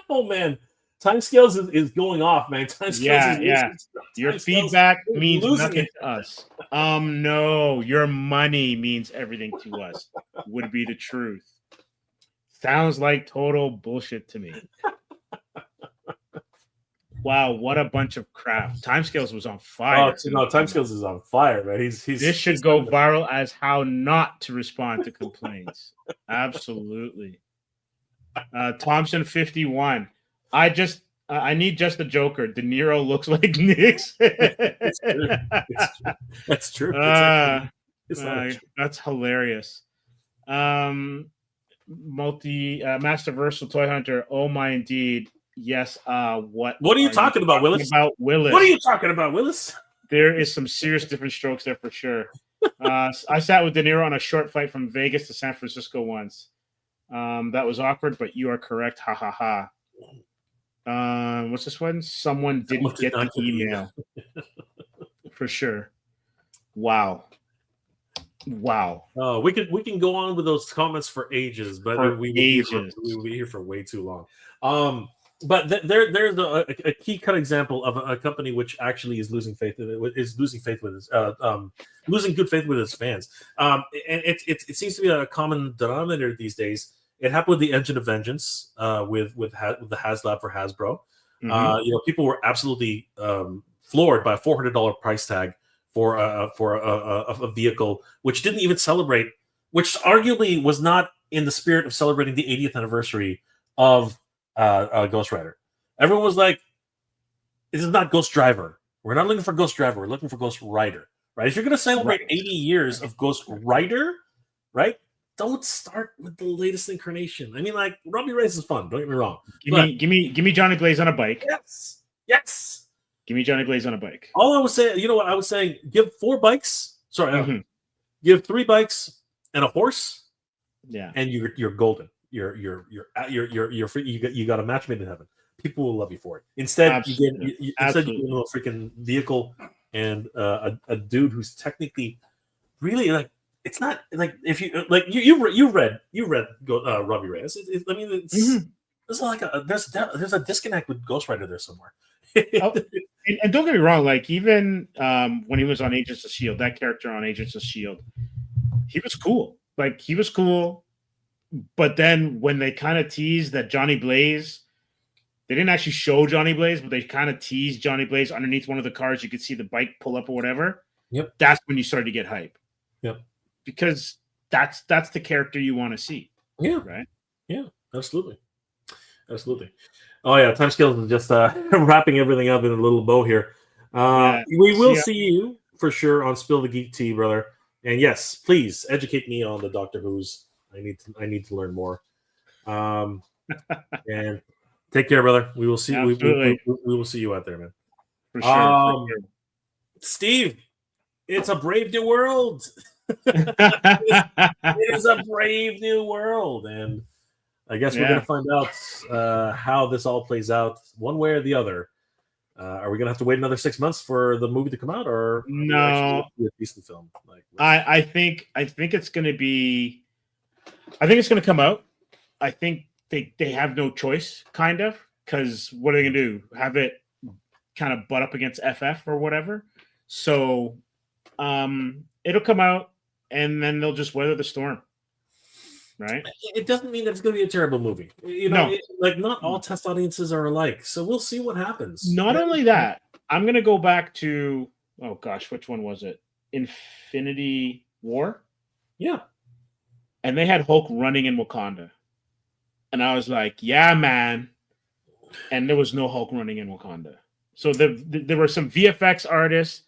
oh man, timescales is going off, man. Timescales Your feedback means nothing to us. No, your money means everything to us. Would be the truth. Sounds like total bullshit to me. Wow, what a bunch of crap. Timescales was on fire. Oh, no, Timescales is on fire, man. This should go viral as how not to respond to complaints. Absolutely. Thompson 51. I need just the Joker. De Niro looks like Nix. It's true. That's true. That's hilarious. Masterversal Toy Hunter. Oh my, indeed. Yes. What are you talking about, Willis? Willis? What are you talking about, Willis? There is some serious different strokes there for sure. I sat with De Niro on a short flight from Vegas to San Francisco once. That was awkward, but you are correct. Ha ha ha. What's this one? Someone didn't get the email. For sure. Wow. Oh, we can go on with those comments for ages, but we will be here for way too long. But there's a key cut example of a company which actually is losing faith with losing good faith with its fans. And it seems to be a common denominator these days. It happened with the Engine of Vengeance with the HasLab for Hasbro. Mm-hmm. People were absolutely floored by a $400 price tag for a vehicle which didn't even celebrate, which arguably was not in the spirit of celebrating the 80th anniversary of Ghost Rider. Everyone was like, "This is not Ghost Driver. We're not looking for Ghost Driver. We're looking for Ghost Rider." Right? If you're going to celebrate 80 years of Ghost Rider, right? Don't start with the latest incarnation. I mean, like, Robbie Reyes is fun. Don't get me wrong. Give me Johnny Blaze on a bike. Yes. Give me Johnny Blaze on a bike. All I was saying, you know what I was saying? Give 4 bikes. Sorry, give 3 bikes and a horse. Yeah, and you're golden. You're free. You got a match made in heaven. People will love you for it. Instead, you get a little freaking vehicle and a dude who's technically really like. It's not like if you like you read Robbie Reyes. I mean, there's like there's a disconnect with Ghost Rider there somewhere. And don't get me wrong, like even when he was on Agents of S.H.I.E.L.D., that character on Agents of S.H.I.E.L.D., he was cool. Like, he was cool. But then when they kind of teased that Johnny Blaze, they didn't actually show Johnny Blaze, but they kind of teased Johnny Blaze underneath one of the cars. You could see the bike pull up or whatever. Yep. That's when you started to get hype. Yep. Because that's the character you want to see. Yeah. Right? Yeah, absolutely. Oh yeah, Timescales is just wrapping everything up in a little bow here. We will see you for sure on Spill the Geek Tea, brother. And yes, please educate me on the Doctor Who's. I need to learn more. And take care, brother. We will see. We will see you out there, man. For sure. Steve, it's a brave new world. It is a brave new world, and I guess we're going to find out how this all plays out, one way or the other. Are we going to have to wait another 6 months for the movie to come out, or no? A decent film. I think it's going to be. I think it's going to come out. I think they have no choice, kind of, because what are they going to do? Have it kind of butt up against FF or whatever? So it'll come out, and then they'll just weather the storm. Right? It doesn't mean that it's going to be a terrible movie. Not all test audiences are alike. So we'll see what happens. Not only that, I'm going to go back to, oh gosh, which one was it? Infinity War? Yeah. And they had Hulk running in Wakanda. And I was like, yeah, man. And there was no Hulk running in Wakanda. So there were some VFX artists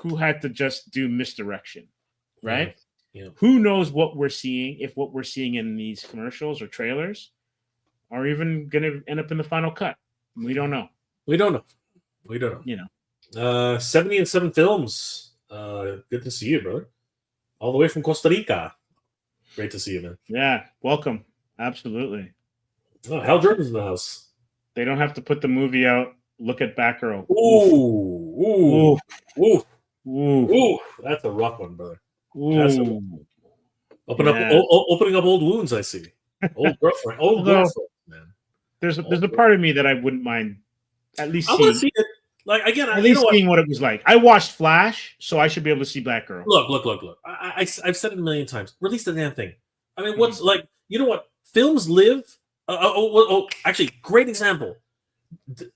who had to just do misdirection, right? Yeah. Who knows what we're seeing, if what we're seeing in these commercials or trailers are even going to end up in the final cut. We don't know. We don't know. You know. 70 films. Good to see you, brother. All the way from Costa Rica. Great to see you, man. Yeah, welcome. Absolutely. Oh, Hal Jordan's in the house. They don't have to put the movie out. Look at Batgirl. Ooh. Ooh. That's a rough one, brother. Ooh. Opening up old wounds, I see. Old girlfriend. Man. There's a part of me that I wouldn't mind at least I want to see it. Like, again, at least seeing what it was like. I watched Flash, so I should be able to see Batgirl. Look. I've said it a million times. Release the damn thing. I mean, what's like, you know what? Films live. Actually, great example.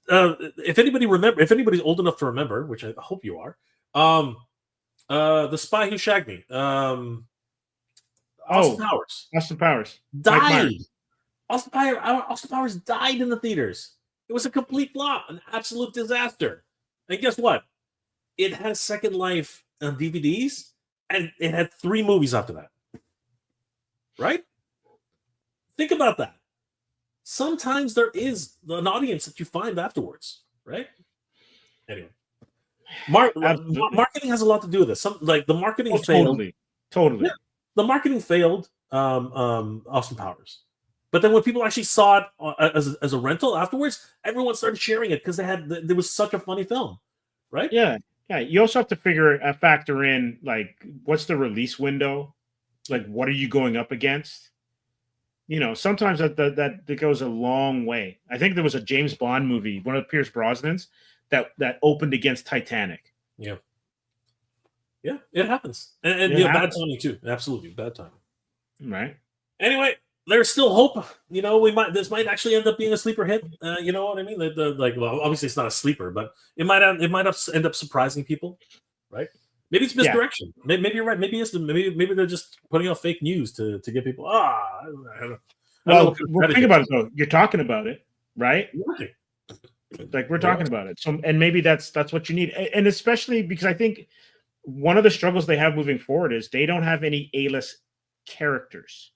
If anybody's old enough to remember, which I hope you are, The Spy Who Shagged Me. Austin Powers died. Austin Powers died in the theaters. It was a complete flop, an absolute disaster. And guess what? It had a second life on DVDs, and it had 3 movies after that. Right? Think about that. Sometimes there is an audience that you find afterwards, right? Anyway, marketing has a lot to do with this. The marketing failed. Totally. Yeah, the marketing failed. Austin Powers, but then when people actually saw it as a rental afterwards, everyone started sharing it because there was such a funny film, right? Yeah. You also have to factor in like what's the release window, like what are you going up against? You know, sometimes that goes a long way. I think there was a James Bond movie, one of Pierce Brosnan's, that opened against Titanic. Yeah, it happens, and bad timing too. Absolutely bad timing. Right. Anyway, there's still hope. You know, this might actually end up being a sleeper hit. You know what I mean? Well, obviously it's not a sleeper, but it might end up surprising people, right? Maybe it's misdirection. Yeah. Maybe you're right. Maybe they're just putting out fake news to get people. I don't know. Well, think about it though. You're talking about it, right? Right. Like we're talking about it. So, and maybe that's what you need, and especially because I think one of the struggles they have moving forward is they don't have any A-list characters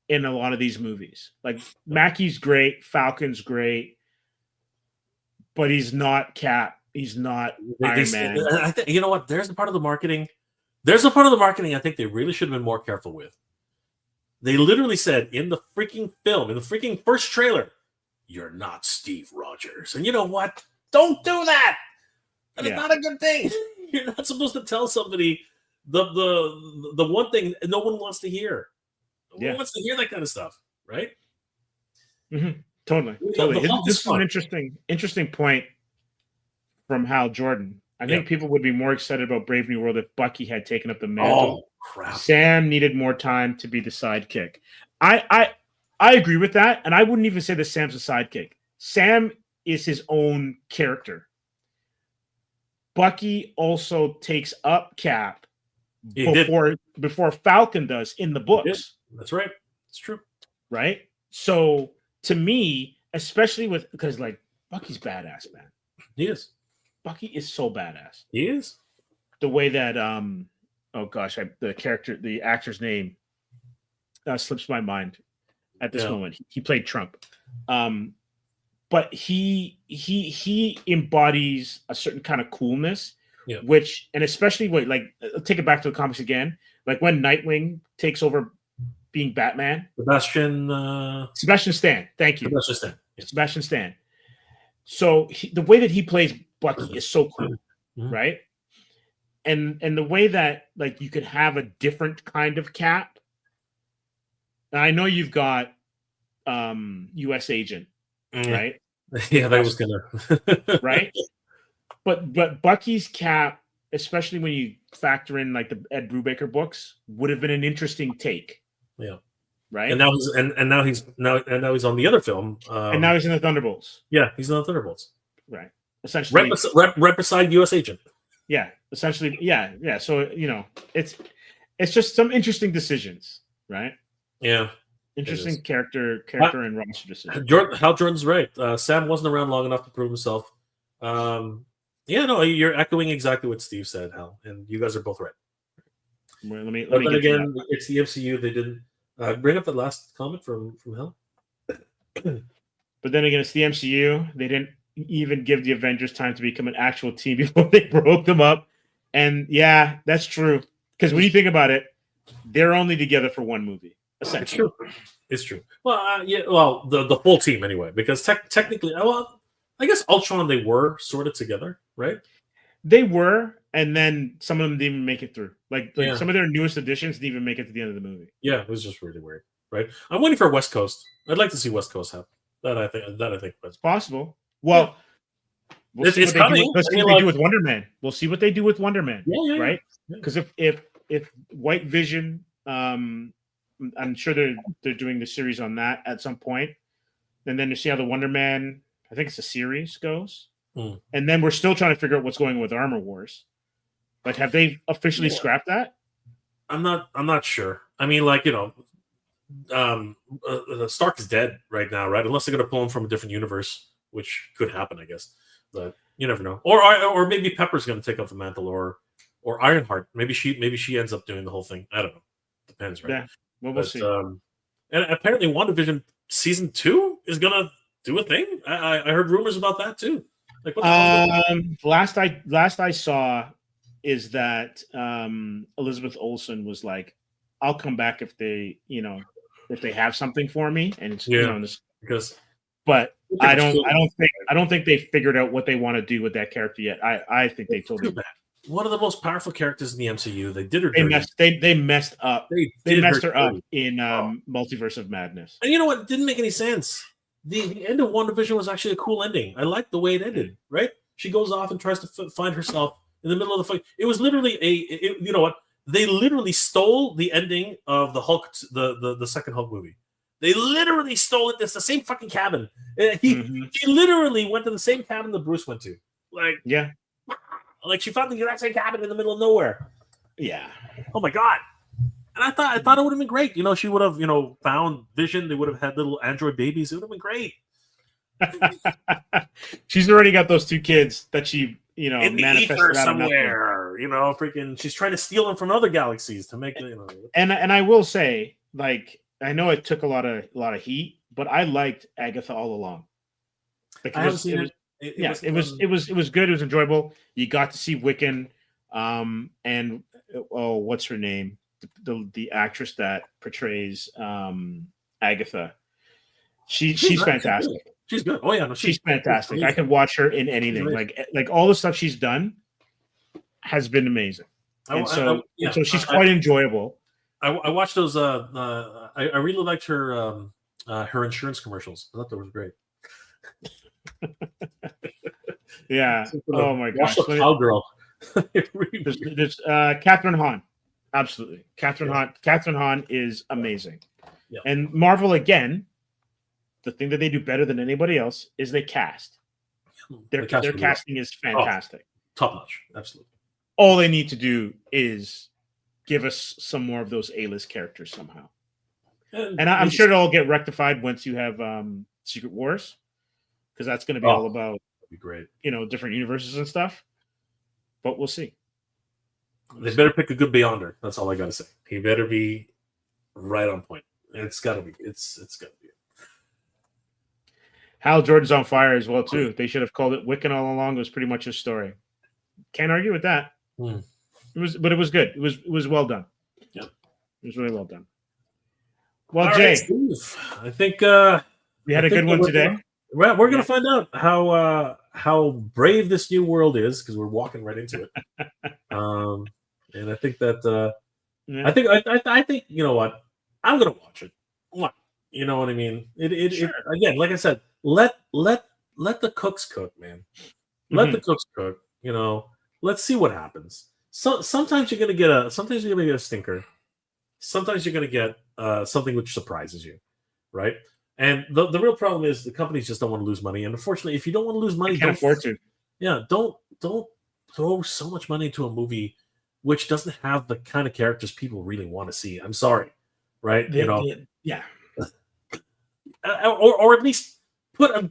in a lot of these movies. Like Mackey's great, Falcon's great, but he's not Cap. He's not Iron Man. I think, you know what? There's a part of the marketing. I think they really should have been more careful with. They literally said in the freaking film, in the freaking first trailer, "You're not Steve Rogers." And you know what? Don't do that. That is not a good thing. You're not supposed to tell somebody the one thing no one wants to hear. No one wants to hear that kind of stuff, right? Mm-hmm. Totally. This is an interesting point from Hal Jordan. I think people would be more excited about Brave New World if Bucky had taken up the mantle. Oh, crap. Sam needed more time to be the sidekick. I agree with that, and I wouldn't even say that Sam's a sidekick. Sam is his own character. Bucky also takes up Cap before Falcon does in the books. That's right. It's true. Right? So to me, especially because like Bucky's badass, man. He is. Bucky is so badass. He is. The way that the actor's name slips my mind at this moment. He played Trump. But he embodies a certain kind of coolness, which, and especially take it back to the comics again, like when Nightwing takes over being Batman. Sebastian Stan. Thank you. Sebastian Stan. So the way that he plays Bucky is so cool, right? And the way that like you could have a different kind of Cap. And I know you've got U.S. Agent, right? Yeah, that was gonna right. But Bucky's Cap, especially when you factor in like the Ed Brubaker books, would have been an interesting take. Yeah. Right. And now he's on the other film. And now he's in the Thunderbolts. Yeah, he's in the Thunderbolts. Right. Essentially, rep beside U.S. Agent. Yeah. Essentially, yeah. So it's just some interesting decisions, right? Yeah. Interesting character and roster decisions. Hal Jordan's right. Sam wasn't around long enough to prove himself. And Yeah, no, you're echoing exactly what Steve said, Hal, and you guys are both right. Well, let me But then get again, it's the MCU. They didn't bring up the last comment from Hal. But then again, it's the MCU. They didn't even give the Avengers time to become an actual team before they broke them up. And yeah, that's true. Because when you think about it, they're only together for one movie, essentially. It's true. Well, yeah. Well, the full team anyway, because technically, well, I guess Ultron they were sort of together, right? They were, and then some of them didn't even make it through. Like some of their newest additions didn't even make it to the end of the movie. Yeah, it was just really weird, right? I'm waiting for West Coast. I'd like to see West Coast happen. That I think it's possible. Well, we'll see what they do. Let's see what they do with Wonder Man. We'll see what they do with Wonder Man. Right? Because if White Vision, I'm sure they're doing the series on that at some point, and then to see how the Wonder Man, I think it's a series, goes, and then we're still trying to figure out what's going on with Armor Wars. Like, have they officially scrapped that? I'm not sure. I mean, like, Stark is dead right now, right? Unless they're going to pull him from a different universe, which could happen, I guess. But you never know. Or maybe Pepper's going to take up the mantle, or Ironheart. Maybe she ends up doing the whole thing. I don't know. Depends, right? Yeah. Well, we'll see. And apparently, WandaVision season 2 is going to do a thing. I heard rumors about that too. Like, what the last I saw is that Elizabeth Olsen was like, "I'll come back if they have something for me," and it's but I don't think they figured out what they want to do with that character yet. I think they told me one of the most powerful characters in the MCU. They did her. They messed up. They messed her up in Multiverse of Madness. And you know what? It didn't make any sense. The end of WandaVision was actually a cool ending. I liked the way it ended. Right? She goes off and tries to find herself in the middle of the fight. It was literally you know what? They literally stole the ending of the Hulk, the second Hulk movie. They literally stole it. It's the same fucking cabin. He literally went to the same cabin that Bruce went to. Like she found the exact same cabin in the middle of nowhere. Yeah. Oh my god. And I thought it would have been great. She would have, found Vision. They would have had little android babies. It would have been great. She's already got those 2 kids that she, in the ether somewhere. Freaking. She's trying to steal them from other galaxies to make. And I will say, like, I know it took a lot of heat, but I liked Agatha all along. Like, it was good. It was enjoyable. You got to see Wiccan, and what's her name? The actress that portrays Agatha. She's fantastic. She's good. Oh yeah, no, she's fantastic. I could watch her in anything. Like all the stuff she's done has been amazing. So she's quite enjoyable. I watched those. I really liked her insurance commercials. I thought that was great. Yeah. Oh my gosh. Cowgirl. There's Catherine Hahn. Absolutely. Catherine Hahn is amazing. Yeah. And Marvel, again, the thing that they do better than anybody else is they cast. Their casting is fantastic. Top notch. Absolutely. All they need to do is give us some more of those A-list characters somehow. And I'm sure it'll all get rectified once you have Secret Wars, because that's going to be all about be great. Different universes and stuff. But we'll see. They better pick a good Beyonder. That's all I got to say. He better be right on point. It's got to be. It's got to be. Hal Jordan's on fire as well too. They should have called it Wiccan all along. It was pretty much his story. Can't argue with that. It was good. It was well done. Yeah, it was really well done. Well, all Jay, right, I think we had a good one today. We're going to find out how brave this new world is, because we're walking right into it. And I think that I think you know what, I'm going to watch it. You know what I mean? It again, like I said, let the cooks cook, man. Let the cooks cook. Let's see what happens. So sometimes you're gonna get a stinker. Sometimes you're gonna get something which surprises you, right? And the real problem is the companies just don't want to lose money. And unfortunately, if you don't want to lose money, can't afford to. Yeah, don't throw so much money into a movie which doesn't have the kind of characters people really want to see. I'm sorry, right? Yeah. Or at least put the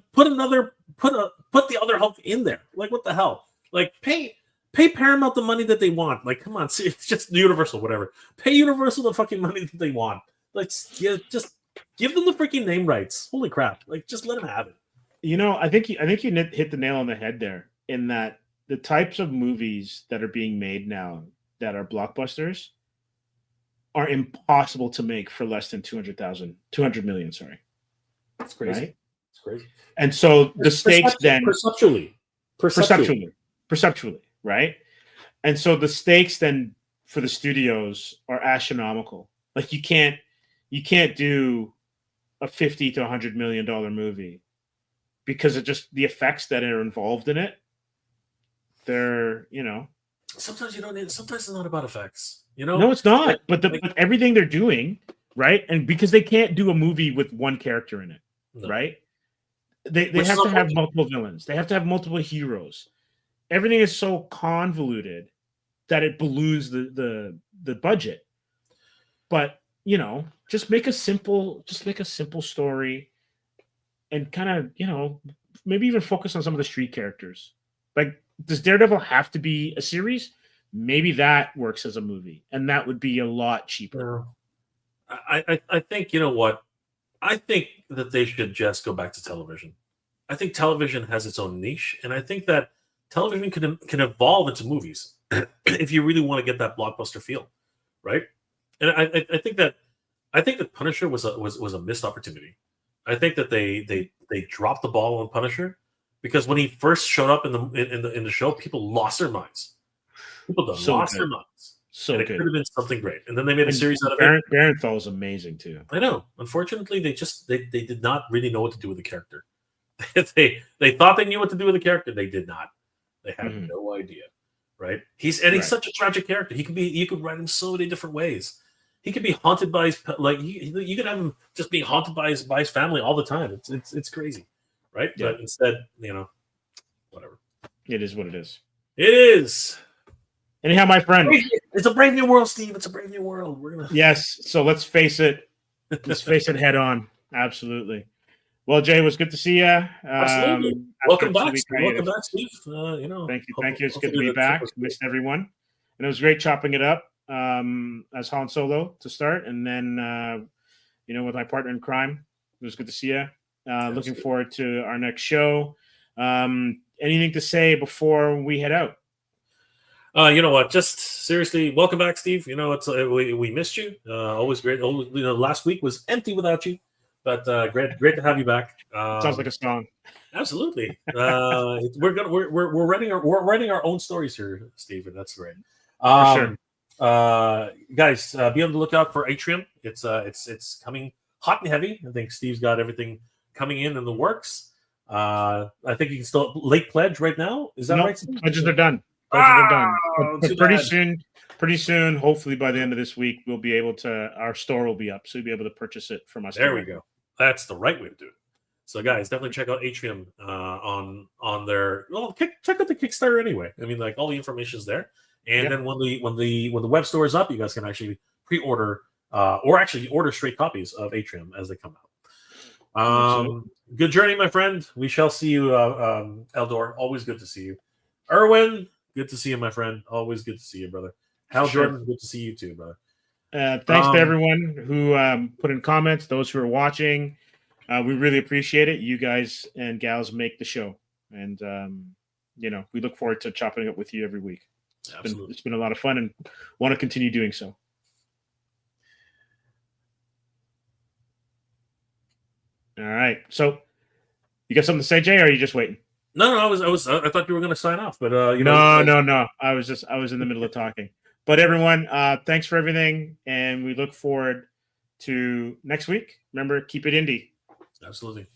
other Hulk in there. Like, what the hell? Like pay Paramount the money that they want. Like, come on, see, it's just Universal, whatever. Pay Universal the fucking money that they want. Like, just give them the freaking name rights. Holy crap! Like, just let them have it. I think you hit the nail on the head there. In that the types of movies that are being made now that are blockbusters are impossible to make for less than 200 million. Sorry, that's crazy. Right? It's crazy. And so the stakes then perceptually, right? And so the stakes then for the studios are astronomical. Like you can't do a $50 to $100 million movie because of just the effects that are involved in it. They're, sometimes you don't need. Sometimes it's not about effects. No, it's not. But everything they're doing, right? And because they can't do a movie with one character in it, right? They have to have multiple villains. They have to have multiple heroes. Everything is so convoluted that it balloons the budget. But just make a simple story, and kind of maybe even focus on some of the street characters. Like, does Daredevil have to be a series? Maybe that works as a movie, and that would be a lot cheaper. I think what. I think that they should just go back to television. I think television has its own niche, and I think that television can evolve into movies if you really want to get that blockbuster feel, right? And I think that Punisher was a missed opportunity. I think that they dropped the ball on Punisher because when he first showed up in the show, people lost their minds. People lost their minds. So and it could have been something great, and then they made a series out of it. Barenthal is amazing too. I know. Unfortunately, they did not really know what to do with the character. they thought they knew what to do with the character. They did not. They had no idea, right? He's such a tragic character. You could write him so many different ways. He could be haunted by his you could have him just being haunted by his family all the time. It's crazy, right? Yeah. But instead, whatever. It is what it is. It is. Anyhow, my friend, it's a brave new world, Steve. It's a brave new world. Yes. So let's face it. Let's face it head on. Absolutely. Well, Jay, it was good to see you. Absolutely. Welcome back, Steve. Thank you. It's good to be back. Missed everyone, and it was great chopping it up as Han Solo to start, and then with my partner in crime. It was good to see you. Looking forward to our next show. Anything to say before we head out? You know what? Just seriously, welcome back, Steve. We missed you. Always great. Last week was empty without you, but great to have you back. Sounds like a song. Absolutely. We're writing our own stories here, Steve, and that's great. For sure. Guys, be on the lookout for Atrium. It's coming hot and heavy. I think Steve's got everything coming in the works. I think you can still late pledge right now. Is that right, Steve? Pledges are done. Done. But pretty soon, hopefully by the end of this week, we'll be able to. Our store will be up, so you'll be able to purchase it from us. There we go. That's the right way to do it. So, guys, definitely check out Atrium on their. Well, check out the Kickstarter anyway. I mean, all the information is there. And then when the web store is up, you guys can actually pre-order or actually order straight copies of Atrium as they come out. Good journey, my friend. We shall see you, Eldor. Always good to see you, Erwin. Good to see you, my friend. Always good to see you, brother. Hal Jordan, good to see you too, brother. Thanks to everyone who put in comments, those who are watching. We really appreciate it. You guys and gals make the show. And, we look forward to chopping it up with you every week. It's been a lot of fun and want to continue doing so. All right. So you got something to say, Jay, or are you just waiting? No, I thought you were going to sign off, but No. I was in the middle of talking. But everyone, thanks for everything, and we look forward to next week. Remember, keep it indie. Absolutely.